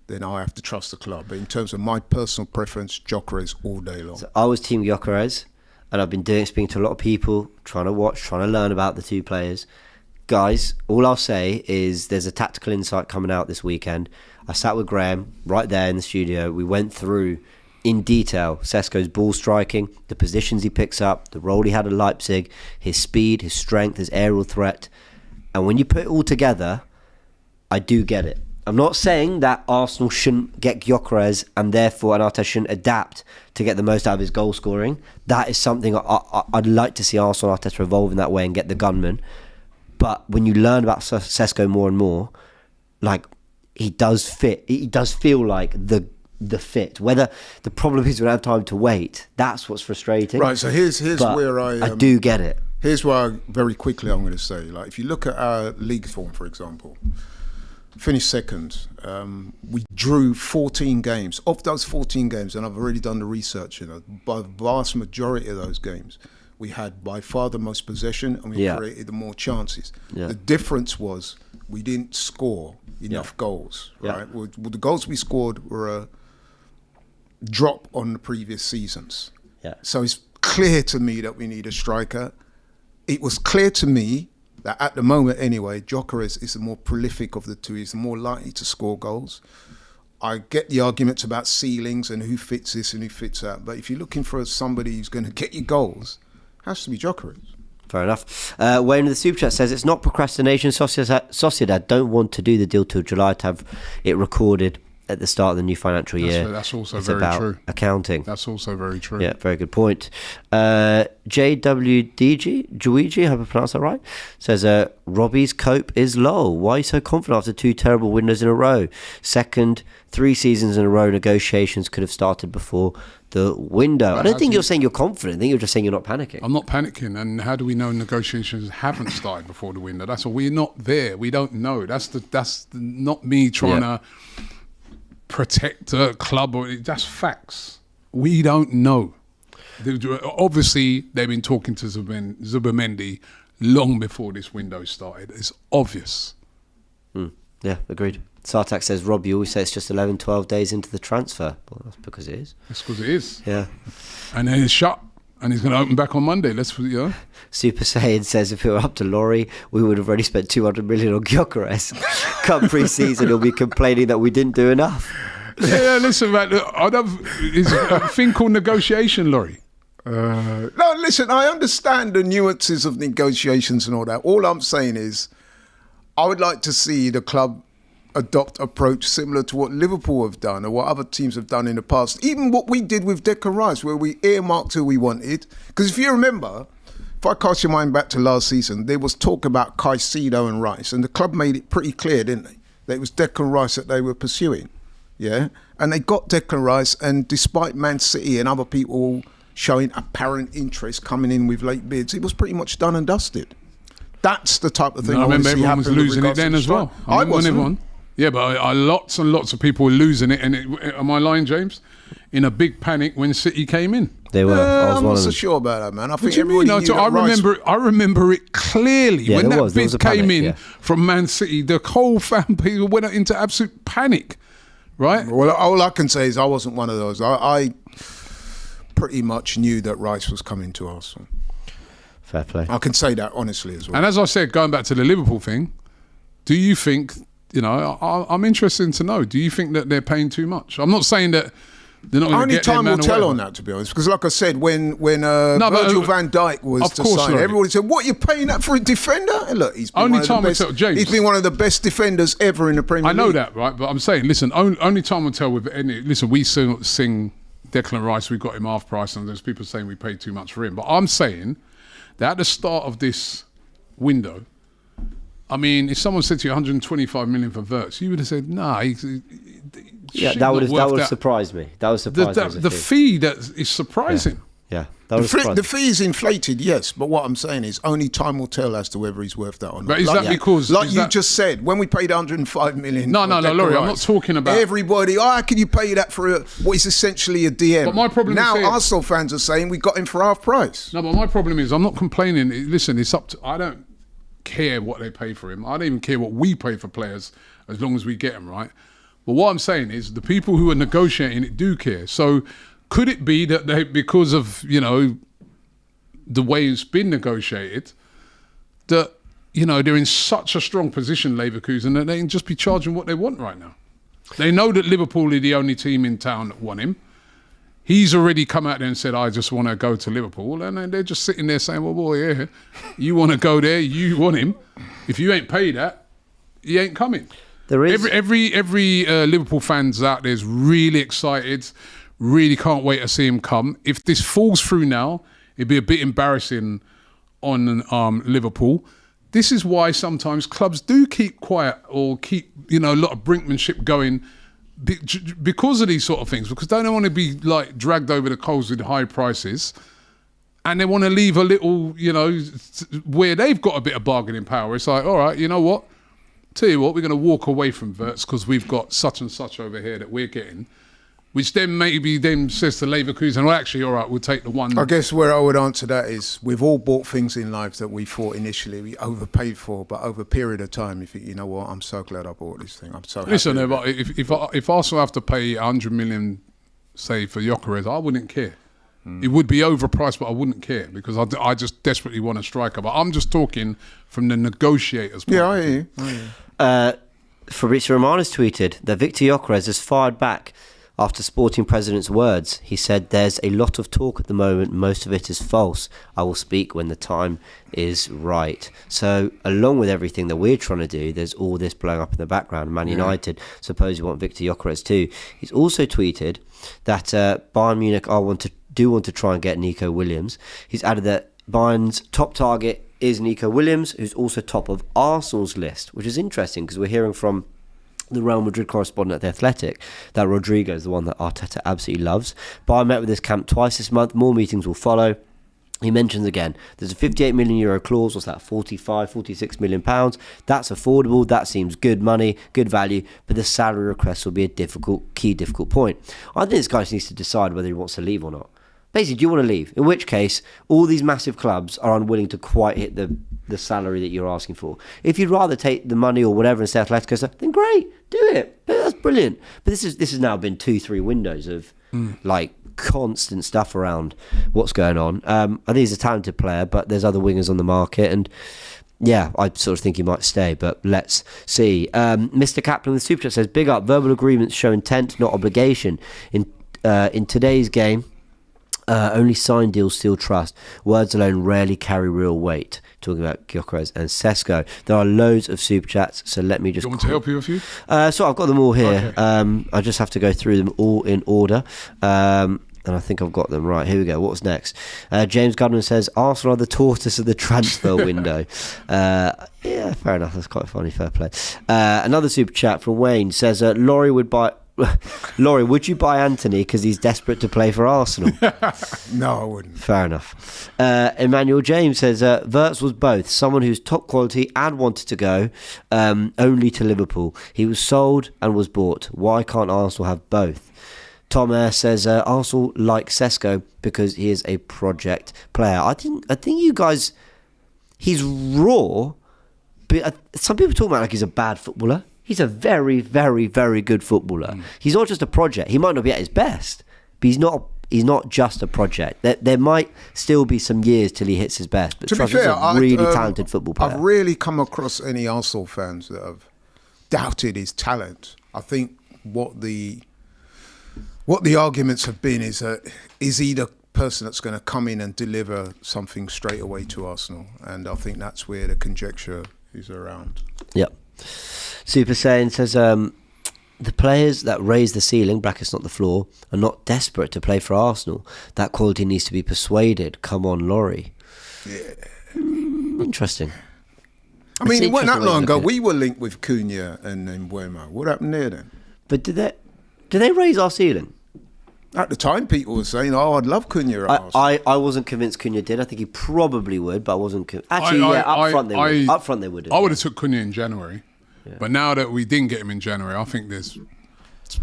then I have to trust the club. But in terms of my personal preference, Gyokeres all day long. So I was Team Gyokeres, and I've been speaking to a lot of people, trying to learn about the two players. Guys, all I'll say is there's a tactical insight coming out this weekend. I sat with Graham right there in the studio. We went through in detail Sesko's ball striking, the positions he picks up, the role he had at Leipzig, his speed, his strength, his aerial threat. And when you put it all together, I do get it. I'm not saying that Arsenal shouldn't get Gyokeres and therefore Arteta shouldn't adapt to get the most out of his goal scoring. That is something I'd like to see Arsenal Arteta evolve in that way and get the gunman. But when you learn about Sesko more and more, like, he does fit. He does feel like the fit. Whether the problem is we don't have time to wait, that's what's frustrating. Right, so here's where I do get it. Here's why very quickly I'm going to say, like, if you look at our league form, for example, finished second. We drew 14 games. Of those 14 games, and I've already done the research, by the vast majority of those games, we had by far the most possession and we created the more chances. Yeah. The difference was we didn't score enough goals. Right? Well, the goals we scored were a drop on the previous seasons. Yeah. So it's clear to me that we need a striker. It was clear to me that at the moment anyway, Gyokeres is the more prolific of the two. He's more likely to score goals. I get the arguments about ceilings and who fits this and who fits that. But if you're looking for somebody who's going to get you goals, it has to be Gyokeres. Fair enough. Wayne in the Super Chat says, it's not procrastination. Sociedad don't want to do the deal till July to have it recorded at the start of the new financial year. That's also it's very about true. Accounting. That's also very true. Yeah, very good point. JWDG, Juiji, I hope I pronounced that right, says, Robbie's cope is low. Why are you so confident after 2 terrible windows in a row? Second, 3 seasons in a row, negotiations could have started before the window. I don't think you're saying you're confident. I think you're just saying you're not panicking. I'm not panicking. And how do we know negotiations haven't started before the window? That's all. We're not there. We don't know. That's not me trying to protect a club. That's facts. We don't know. Obviously, they've been talking to Zubimendi long before this window started. It's obvious. Yeah, agreed. Sartak says, Rob, you always say it's just 11, 12 days into the transfer. Well, that's because it is. That's because it is. Yeah. And then it's shut. And he's going to open back on Monday. Super Saiyan says, if it were up to Laurie, we would have already spent 200 million on Gyokeres. Come pre-season, he'll be complaining that we didn't do enough. Yeah, listen, man. It's a thing called negotiation, Laurie. No, listen, I understand the nuances of negotiations and all that. All I'm saying is I would like to see the club adopt approach similar to what Liverpool have done or what other teams have done in the past. Even what we did with Declan Rice, where we earmarked who we wanted. Because if you remember, if I cast your mind back to last season, there was talk about Caicedo and Rice, and the club made it pretty clear, didn't they? That it was Declan Rice that they were pursuing. Yeah? And they got Declan Rice, and despite Man City and other people showing apparent interest coming in with late bids, it was pretty much done and dusted. That's the type of thing I remember everyone was losing it then as well. I wasn't. Yeah, but lots and lots of people were losing it. And am I lying, James? In a big panic when City came in. They were. I'm not so sure about that, man. I think everybody knew that I remember it clearly. When that bid came in from Man City, the whole fan people went into absolute panic, right? Well, all I can say is I wasn't one of those. I pretty much knew that Rice was coming to Arsenal. Fair play. I can say that honestly as well. And as I said, going back to the Liverpool thing, do you think... I'm interested to know. Do you think that they're paying too much? I'm not saying that they're not going to get their man. Only time will tell on that, to be honest. Because, like I said, when Virgil van Dijk was to sign, everybody said, "What, you're paying that for a defender?" And look, he's been James. He's been one of the best defenders ever in the Premier League. I know that, right? But I'm saying, listen, only time will tell with any. Listen, we sing Declan Rice. We got him half price, and there's people saying we paid too much for him. But I'm saying that at the start of this window. I mean, if someone said to you 125 million for Wirtz, you would have said, nah. That would have surprised me. That was surprising. The fee that is surprising. Yeah. The fee is inflated, yes, but what I'm saying is only time will tell as to whether he's worth that or not. But is that because... Like you just said, when we paid 105 million... No, Laurie, I'm not talking about... Everybody, how can you pay that for what is essentially a DM? But my problem now, is... Arsenal fans are saying we got him for half price. No, but my problem is I'm not complaining. Listen, it's up to... I don't care what they pay for him. I don't even care what we pay for players as long as we get them, right? But what I'm saying is the people who are negotiating it do care. So could it be that they, because of, the way it's been negotiated, that, they're in such a strong position, Leverkusen, that they can just be charging what they want right now? They know that Liverpool are the only team in town that want him. He's already come out there and said, I just want to go to Liverpool. And then they're just sitting there saying, well, boy, yeah, you want to go there, you want him. If you ain't paid that, he ain't coming. There is... Every Liverpool fans out there is really excited, really can't wait to see him come. If this falls through now, it'd be a bit embarrassing on Liverpool. This is why sometimes clubs do keep quiet or keep, a lot of brinkmanship going because of these sort of things, because they don't want to be like dragged over the coals with high prices, and they want to leave a little, where they've got a bit of bargaining power. It's like, all right, you know what? Tell you what, we're going to walk away from Wirtz because we've got such and such over here that we're getting, which then maybe then says to Leverkusen, well, actually, all right, we'll take the one. I guess where I would answer that is we've all bought things in life that we thought initially we overpaid for, but over a period of time, you think, you know what, I'm so glad I bought this thing. I'm so happy. Listen, if Arsenal have to pay 100 million, say, for Gyokeres, I wouldn't care. It would be overpriced, but I wouldn't care because I just desperately want a striker. But I'm just talking from the negotiators' point. Yeah, I hear you. Fabrizio Romano's tweeted that Victor Gyokeres has fired back After Sporting President's words, he said, "There's a lot of talk at the moment. Most of it is false. I will speak when the time is right." So, along with everything that we're trying to do, there's all this blowing up in the background. Man United suppose you want Victor Gyokeres too. He's also tweeted that Bayern Munich do want to try and get Nico Williams. He's added that Bayern's top target is Nico Williams, who's also top of Arsenal's list, which is interesting because we're hearing from the Real Madrid correspondent at The Athletic that Rodrigo is the one that Arteta absolutely loves. Bayern met with this camp twice this month. More meetings will follow. He mentions again, there's a €58 million clause. What's that, 45, 46 million pounds? That's affordable. That seems good money, good value. But the salary request will be a key difficult point. I think this guy needs to decide whether he wants to leave or not. Basically, do you want to leave? In which case, all these massive clubs are unwilling to quite hit the salary that you're asking for. If you'd rather take the money or whatever and stay Atletico stuff, then great, do it. That's brilliant. But this has now been 2-3 windows of like constant stuff around what's going on. I think he's a talented player, but there's other wingers on the market, and yeah, I sort of think he might stay, but let's see. Mr. Kaplan with Super Chat says, "Big up, verbal agreements show intent, not obligation. In today's game, only signed deals seal trust. Words alone rarely carry real weight." Talking about Gyokeres and Sesko. There are loads of super chats, so let me just... Do you want to help you with you? So I've got them all here. Okay. I just have to go through them all in order. And I think I've got them right. Here we go. What's next? James Goodman says, "Arsenal are the tortoise of the transfer window." Yeah, fair enough. That's quite funny. Fair play. Another super chat from Wayne says, Laurie, would you buy Anthony because he's desperate to play for Arsenal? No, I wouldn't. Fair enough. Emmanuel James says, Wirtz was both someone who's top quality and wanted to go only to Liverpool. He was sold and was bought. Why can't Arsenal have both? Tom Air says, Arsenal like Sesko because he is a project player. I think you guys, he's raw, but some people talk about like he's a bad footballer. He's a very, very, very good footballer. He's not just a project. He might not be at his best, but he's not just a project. There might still be some years till he hits his best. But to be fair, fair, he's a really talented football player. I've really come across any Arsenal fans that have doubted his talent. I think what the arguments have been is he the person that's going to come in and deliver something straight away to Arsenal? And I think that's where the conjecture is around. Yep. Super Saiyan says, the players that raise the ceiling, brackets not the floor, are not desperate to play for Arsenal. That quality needs to be persuaded. Come on, Laurie. Yeah. Interesting. I mean, it wasn't that long ago. We were linked with Cunha and Mbeumo. What happened there then? But did they raise our ceiling? At the time, people were saying, "Oh, I'd love Cunha at Arsenal." I wasn't convinced Cunha did. I think he probably would, but I wasn't actually, up front they would. Up front they would. I would have took Cunha in January. Yeah. But now that we didn't get him in January, I think there's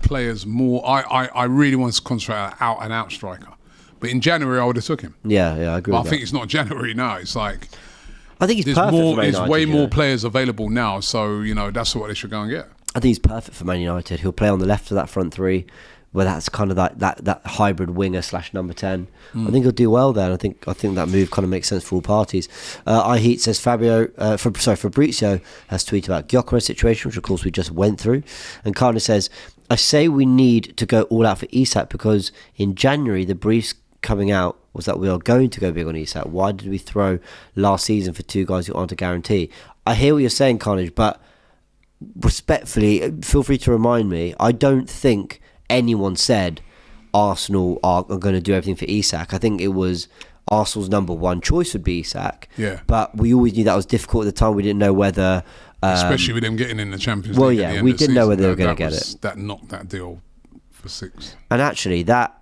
players more. I really want to concentrate on an out striker. But in January, I would have took him. Yeah, I agree. But I think it's not January now. It's like I think he's perfect for Man United. There's way more players available now, so that's what they should go and get. I think he's perfect for Man United. He'll play on the left of that front three, where that's kind of that hybrid winger / number 10. I think he'll do well there. And I think that move kind of makes sense for all parties. iHeat says Fabrizio has tweeted about Gyokeres situation, which of course we just went through, and kind of says, "I say we need to go all out for Isak because in January the briefs coming out was that we are going to go big on Isak. Why did we throw last season for two guys who aren't a guarantee?" I hear what you're saying, Carnage, but respectfully, feel free to remind me. I don't think anyone said Arsenal are going to do everything for Isak. I think it was Arsenal's number one choice would be Isak. Yeah. But we always knew that was difficult at the time. We didn't know whether... especially with them getting in the Champions League. Well, yeah, at the end we of the didn't know season. whether they were going to get it. That knocked that deal for 6. And actually, that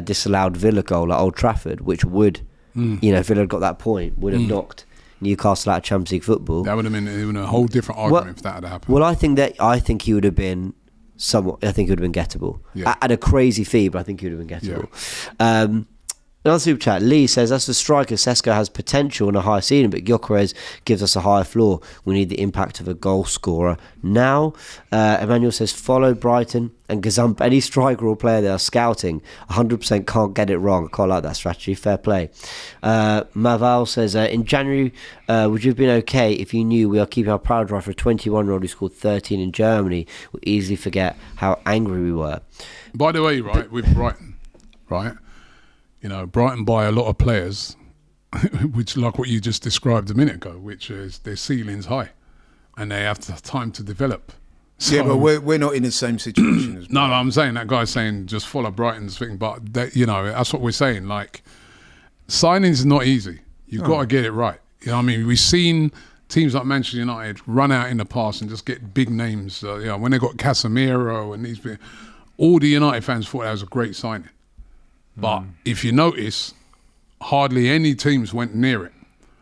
disallowed Villa goal at Old Trafford, which would, if Villa had got that point, would have knocked Newcastle out of Champions League football. That would have been a whole different argument if that had happened. Well, I think he would have been... I think it would have been gettable at a crazy fee, but I think it would have been gettable. Yeah. Another super chat. Lee says, as the striker, Sesko has potential and a higher ceiling, but Gyokeres gives us a higher floor. We need the impact of a goal scorer now. Emmanuel says, follow Brighton and gazump any striker or player they are scouting. 100% can't get it wrong. I quite like that strategy. Fair play. Maval says, in January, would you have been okay if you knew we are keeping our proud drive for a 21-year-old who scored 13 in Germany? We'll easily forget how angry we were. By the way, right, with Brighton, right? You know, Brighton buy a lot of players, which, like what you just described a minute ago, which is their ceiling's high, and they have the time to develop. So, yeah, but we're not in the same situation as no, I'm saying that guy's saying just follow Brighton's thing, but they, you know, that's what we're saying. Like, signings is not easy. You've got to get it right. You know what I mean? We've seen teams like Manchester United run out in the past and just get big names. You know, when they got Casemiro and these, all the United fans thought that was a great signing. But if you notice, hardly any teams went near it.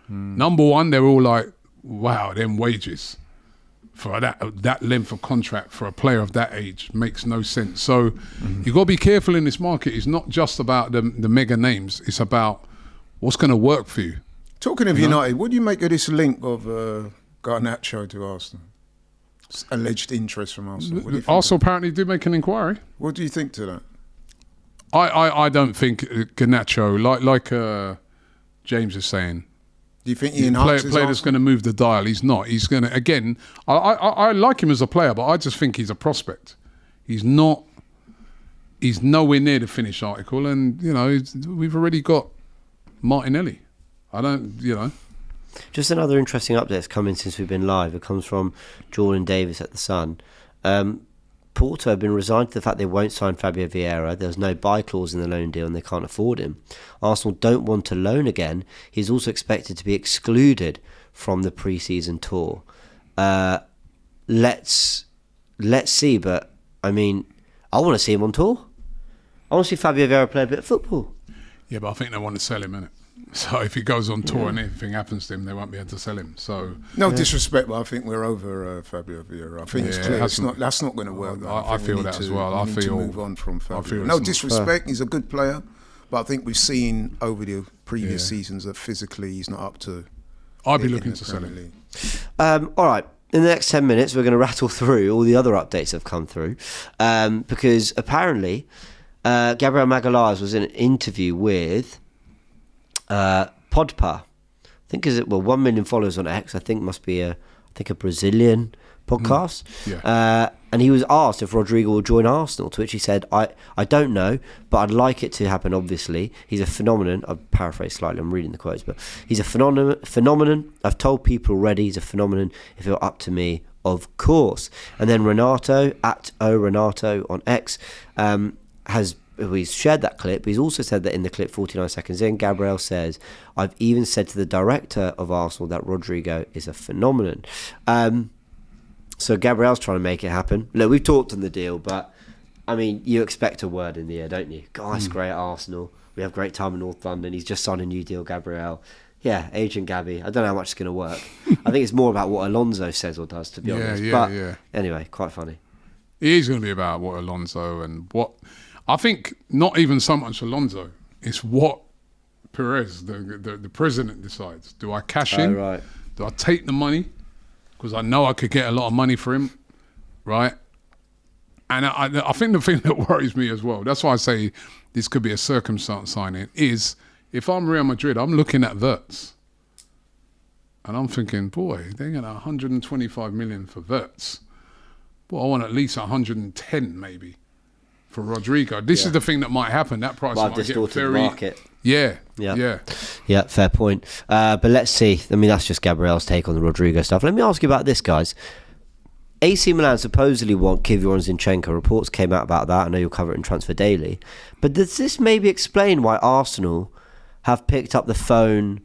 Number one, they were all like, wow, them wages for that length of contract for a player of that age makes no sense. So you've got to be careful in this market. It's not just about the mega names. It's about what's going to work for you. Talking of United, what do you make of this link of Garnacho to Arsenal? Alleged interest from Arsenal. What do you think Arsenal apparently did make an inquiry. What do you think to that? I don't think Garnacho, like James is saying, do you think he enhances player that's going to move the dial? He's not. He's going to, again, I like him as a player, but I just think he's a prospect. He's not, he's nowhere near the finished article, and, you know, we've already got Martinelli. I don't, you know. Just another interesting update that's come in since we've been live. It comes from Jordan Davis at The Sun. Porto have been resigned to the fact they won't sign Fabio Vieira. There's no buy clause in the loan deal and they can't afford him. Arsenal don't want to loan again. He's also expected to be excluded from the pre-season tour. Let's see, but I mean, I want to see him on tour. I want to see Fabio Vieira play a bit of football. Yeah, but I think they want to sell him, innit? So if he goes on tour and anything happens to him, they won't be able to sell him. So no disrespect, but I think we're over Fabio Vieira. I think it's clear that's not going to work. I feel that as well. I feel move on from Fabio. No disrespect, he's a good player, but I think we've seen over the previous seasons that physically he's not up to. I'd be looking to sell him. All right. In the next 10 minutes, we're going to rattle through all the other updates that have come through, because apparently Gabriel Magalhaes was in an interview with Podpah. I think 1 million followers on X. I think must be a Brazilian podcast. And he was asked if Rodrigo will join Arsenal, to which he said, I don't know, but I'd like it to happen, obviously. He's a phenomenon. I've paraphrased slightly, I'm reading the quotes, but he's a phenomenon. I've told people already he's a phenomenon. If it were up to me, of course. And then Renato, at @ORenato on X, he's shared that clip. He's also said that in the clip 49 seconds in, Gabriel says, I've even said to the director of Arsenal that Rodrigo is a phenomenon. So Gabriel's trying to make it happen. Look, we've talked on the deal, but I mean, you expect a word in the air, don't you? Guys, great at Arsenal. We have great time in North London. He's just signed a new deal, Gabriel. Yeah, Agent Gabby. I don't know how much it's going to work. I think it's more about what Alonso says or does, to be honest. Anyway, quite funny. It is going to be about what Alonso and what... I think not even so much Alonso. It's what Perez, the president, decides. Do I cash in? Right. Do I take the money? Because I know I could get a lot of money for him, right? And I think the thing that worries me as well, that's why I say this could be a circumstance signing, is if I'm Real Madrid, I'm looking at Wirtz. And I'm thinking, boy, they're going to 125 million for Wirtz. Well, I want at least 110 maybe for Rodrigo. This is the thing that might happen. That price might get very... market. Yeah, fair point. But let's see. I mean, that's just Gabriel's take on the Rodrigo stuff. Let me ask you about this, guys. AC Milan supposedly want Kiwior and Zinchenko. Reports came out about that. I know you'll cover it in Transfer Daily. But does this maybe explain why Arsenal have picked up the phone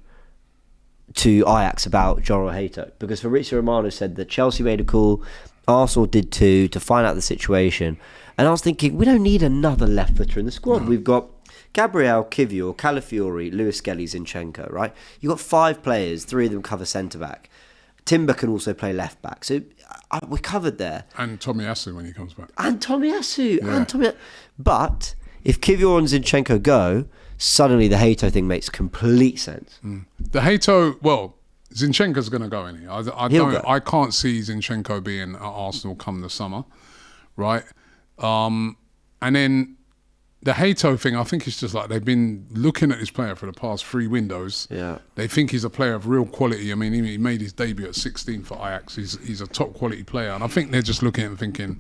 to Ajax about João Hato? Because Fabrizio Romano said that Chelsea made a call, Arsenal did too, to find out the situation. And I was thinking, we don't need another left footer in the squad. No. We've got Gabriel, Kiwior, Calafiori, Lewis Skelly, Zinchenko, right? You've got 5 players, 3 of them cover centre-back. Timber can also play left-back. So we're covered there. And Tomiyasu when he comes back. And Tomiyasu. But if Kivior and Zinchenko go, suddenly the Hato thing makes complete sense. The Hato, well, Zinchenko's going to go in here. I can't see Zinchenko being at Arsenal come the summer, right? And then the Hato thing, I think it's just like they've been looking at this player for the past 3 windows. Yeah. They think he's a player of real quality. I mean, he made his debut at 16 for Ajax. He's a top quality player. And I think they're just looking at him thinking,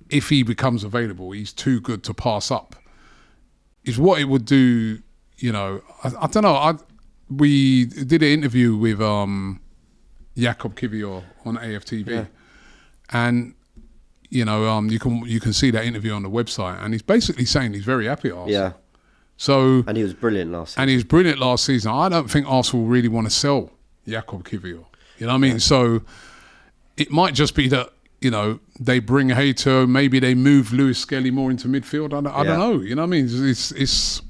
if he becomes available, he's too good to pass up. Is what it would do, you know, I don't know. We did an interview with Jakob Kivior on AFTV. And you know, you can see that interview on the website, and he's basically saying he's very happy at Arsenal. Yeah. So and he was brilliant last season. I don't think Arsenal really want to sell Jakob Kivior. You know what I mean? Yeah. So it might just be that, you know, they bring Hato, maybe they move Lewis Skelly more into midfield. I don't know. You know what I mean? It's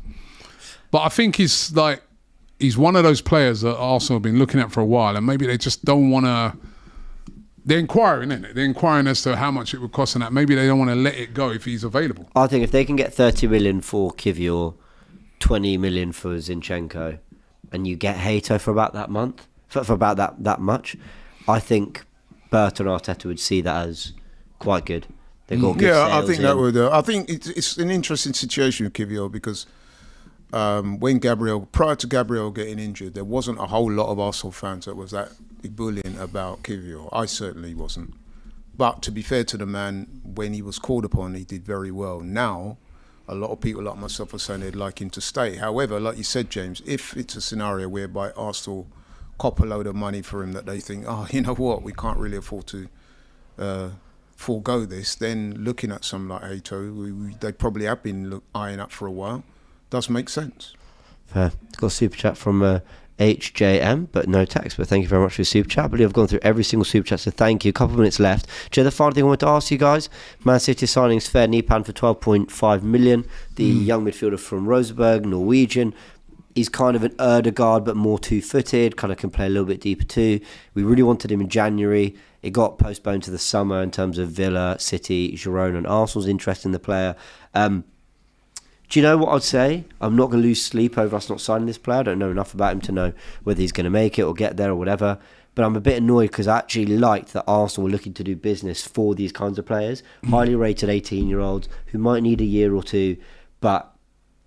but I think he's one of those players that Arsenal have been looking at for a while, and maybe they just don't want to. They're inquiring, isn't it? They're inquiring as to how much it would cost and that. Maybe they don't want to let it go if he's available. I think if they can get 30 million for Kivior, 20 million for Zinchenko, and you get Hato for about that month, for about that much, I think Bert and Arteta would see that as quite good. They've got good I sales think in. that would. I think it's an interesting situation with Kivior because when prior to Gabriel getting injured, there wasn't a whole lot of Arsenal fans that was that ebullient about Kivior. I certainly wasn't. But to be fair to the man, when he was called upon, he did very well. Now, a lot of people like myself are saying they'd like him to stay. However, like you said, James, if it's a scenario whereby Arsenal cop a load of money for him that they think, oh, you know what, we can't really afford to forego this, then looking at someone like Hato, they probably have been eyeing up for a while, does make sense. Fair. Got a super chat from HJM, but no text. But thank you very much for your super chat. I believe I've gone through every single super chat, so thank you. A couple of minutes left. Do you know the final thing I wanted to ask you guys? Man City signings fair Nipan for 12.5 million. The young midfielder from Rosenborg, Norwegian. He's kind of an Erdegaard, but more two-footed, kind of can play a little bit deeper too. We really wanted him in January. It got postponed to the summer in terms of Villa, City, Girona and Arsenal's interest in the player. Do you know what I'd say? I'm not going to lose sleep over us not signing this player. I don't know enough about him to know whether he's going to make it or get there or whatever. But I'm a bit annoyed because I actually liked that Arsenal were looking to do business for these kinds of players. Highly rated 18-year-olds who might need a year or two. But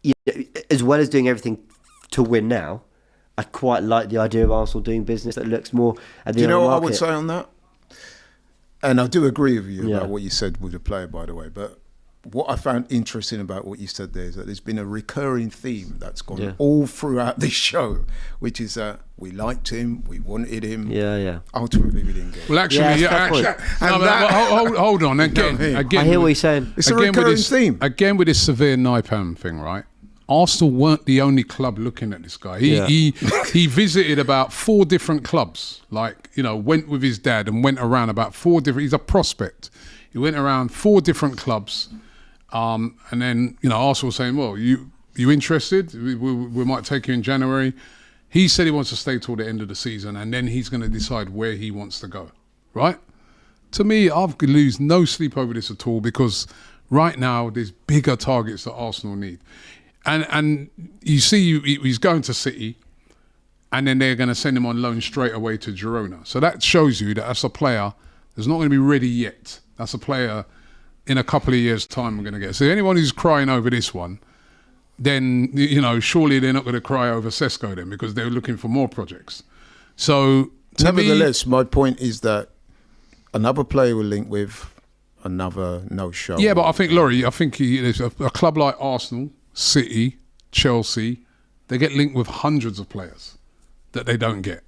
you know, as well as doing everything to win now, I quite like the idea of Arsenal doing business that looks more at the Do you know what market. I would say on that? And I do agree with you about what you said with the player, by the way. But what I found interesting about what you said there is that there's been a recurring theme that's gone all throughout this show, which is that we liked him, we wanted him. Ultimately, we didn't get it. Well, hold on. Again, I hear what you're saying. It's a recurring theme. Again, with this severe Nipam thing, right? Arsenal weren't the only club looking at this guy. He visited about 4 different clubs. Like, you know, went with his dad and went around about 4 different. He's a prospect. He went around 4 different clubs. And then, you know, Arsenal saying, well, you interested? We might take you in January. He said he wants to stay till the end of the season, and then he's going to decide where he wants to go, right? To me, I've lose no sleep over this at all because right now there's bigger targets that Arsenal need. And you see he's going to City, and then they're going to send him on loan straight away to Girona. So that shows you that that's a player that's not going to be ready yet. That's a player in a couple of years' time we're going to get. So anyone who's crying over this one, then, you know, surely they're not going to cry over Sesko then because they're looking for more projects. So nevertheless, my point is that another player will link with another no-show. Yeah, but I think, Laurie, there's a club like Arsenal, City, Chelsea, they get linked with hundreds of players that they don't get.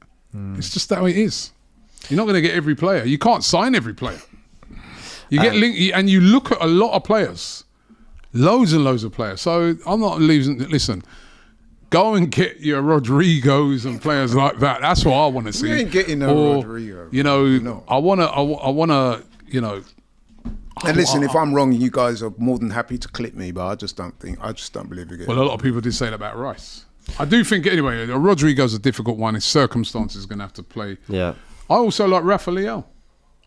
It's just how it is. You're not going to get every player. You can't sign every player. You get linked, and you look at a lot of players, loads and loads of players. So I'm not leaving. Listen, go and get your Rodrigos and players like that. That's what I want to see. You ain't getting no Rodrigo. You know, no. I want to. You know. And listen, if I'm wrong, you guys are more than happy to clip me, but I just don't believe you get it. Well, a lot of people did say that about Rice. I do think, anyway, Rodrigo's a difficult one. His circumstances going to have to play. Yeah. I also like Rafa Leão.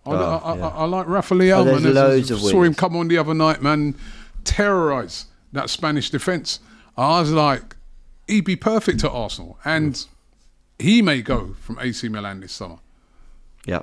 I like Rafa Leão. There's loads of saw him come on the other night, man. Terrorise that Spanish defence. I was like, he'd be perfect at Arsenal. And he may go from AC Milan this summer. Yeah.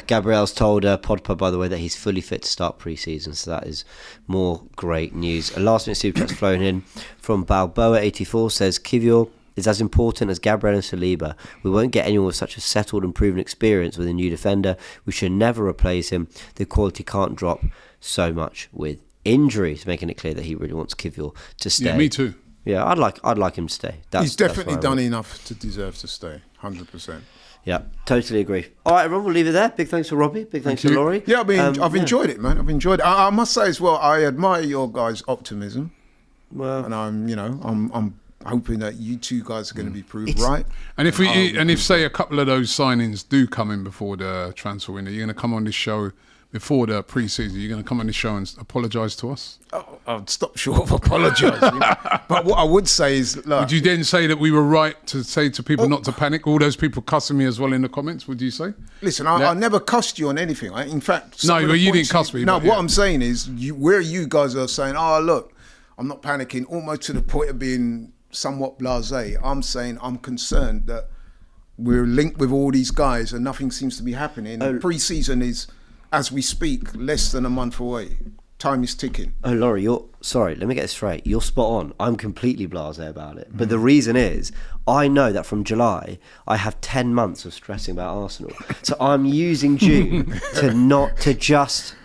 Gabriel's told Podpah, by the way, that he's fully fit to start pre-season, so that is more great news. A last-minute super chat's flown in from Balboa84, says, Kivior is as important as Gabriel and Saliba. We won't get anyone with such a settled and proven experience with a new defender. We should never replace him. The quality can't drop so much with injuries, making it clear that he really wants Kivior to stay. Yeah, me too. Yeah, I'd like him to stay. He's definitely done enough to deserve to stay, 100%. Yeah, totally agree. All right, everyone, we'll leave it there. Big thanks to Robbie. Big thanks to Laurie. Yeah, I mean, I've enjoyed it, man. I've enjoyed it. I must say as well, I admire your guys' optimism. Well, and I'm hoping that you two guys are going to be proved right. And if say a couple of those signings do come in before the transfer window, you're going to come on this show before the pre-season. You're going to come on this show and apologise to us. I'd stop short of apologising. But what I would say is, look, would you then say that we were right to say to people not to panic? All those people cussing me as well in the comments. Would you say? Listen, I never cussed you on anything. In fact, no, well, you didn't cuss me. No, what I'm saying is, where you guys are saying, "Oh, look, I'm not panicking," almost to the point of being somewhat blasé. I'm saying I'm concerned that we're linked with all these guys and nothing seems to be happening. Pre-season is, as we speak, less than a month away. Time is ticking. Oh, Laurie, sorry, let me get this straight. You're spot on. I'm completely blasé about it. But the reason is, I know that from July, I have 10 months of stressing about Arsenal. So I'm using June to just...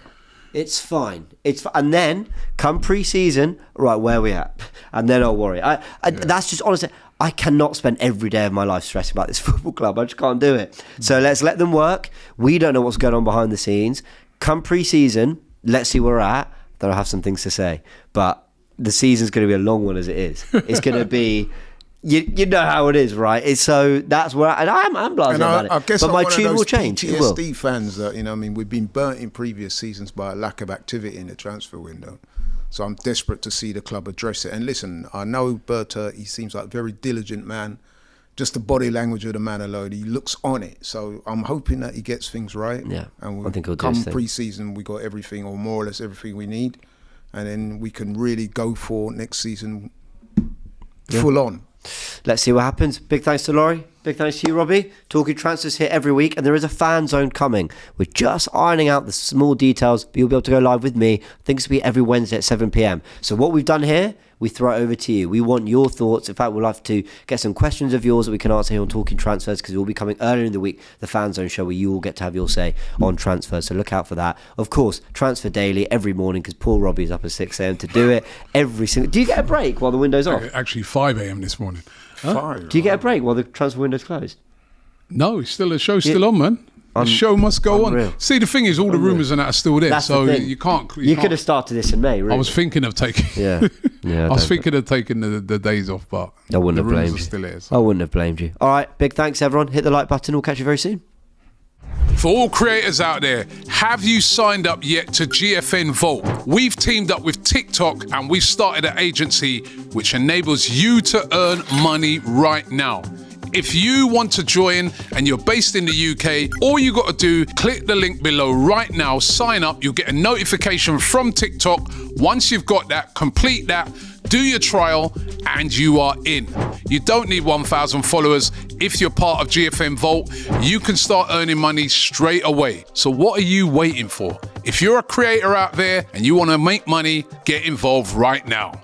It's fine. And then, come pre-season, right, where are we at? And then I'll worry. That's just, honestly, I cannot spend every day of my life stressing about this football club. I just can't do it. So let's let them work. We don't know what's going on behind the scenes. Come pre-season, let's see where we're at. Then I'll have some things to say. But the season's going to be a long one as it is. It's going to be... You know how it is, right? So that's where I'm blasé about it. I guess but my tune will change. PTSD fans that, we've been burnt in previous seasons by a lack of activity in the transfer window. So I'm desperate to see the club address it. And listen, I know Berta, he seems like a very diligent man. Just the body language of the man alone, he looks on it. So I'm hoping that he gets things right. Yeah, and I think he'll come pre-season, we got everything, or more or less everything we need. And then we can really go for next season full on. Let's see what happens. Big thanks to Laurie. Big thanks to you, Robbie. Talking transfers here every week, and there is a fan zone coming. We're just ironing out the small details, but you'll be able to go live with me. I think it's going to be every Wednesday at 7 p.m. So what we've done here, we throw it over to you. We want your thoughts. In fact, we'd like to get some questions of yours that we can answer here on Talking Transfers, because we'll be coming earlier in the week, the fan zone show, where you all get to have your say on transfers. So look out for that. Of course, Transfer Daily every morning, because poor Robbie's up at 6 a.m. to do it every single... Do you get a break while the window's off? Actually, 5 a.m. this morning. Huh? Do you get a break while the transfer window's closed? No, it's still, the show's still on, man. The show must go on. See, the thing is, all the rumours and that are still there, That's so the thing. you can't. You could have started this in May, really. I was thinking of taking. Yeah. I was thinking of taking the days off, but I wouldn't have blamed you. Still here, so. I wouldn't have blamed you. All right, big thanks, everyone. Hit the like button. We'll catch you very soon. For all creators out there, have you signed up yet to GFN Vault? We've teamed up with TikTok and we've started an agency which enables you to earn money right now. If you want to join and you're based in the UK, all you got to do, click the link below right now, sign up, you'll get a notification from TikTok. Once you've got that, complete that, do your trial, and you are in. You don't need 1,000 followers. If you're part of GFM Vault, you can start earning money straight away. So what are you waiting for? If you're a creator out there and you want to make money, get involved right now.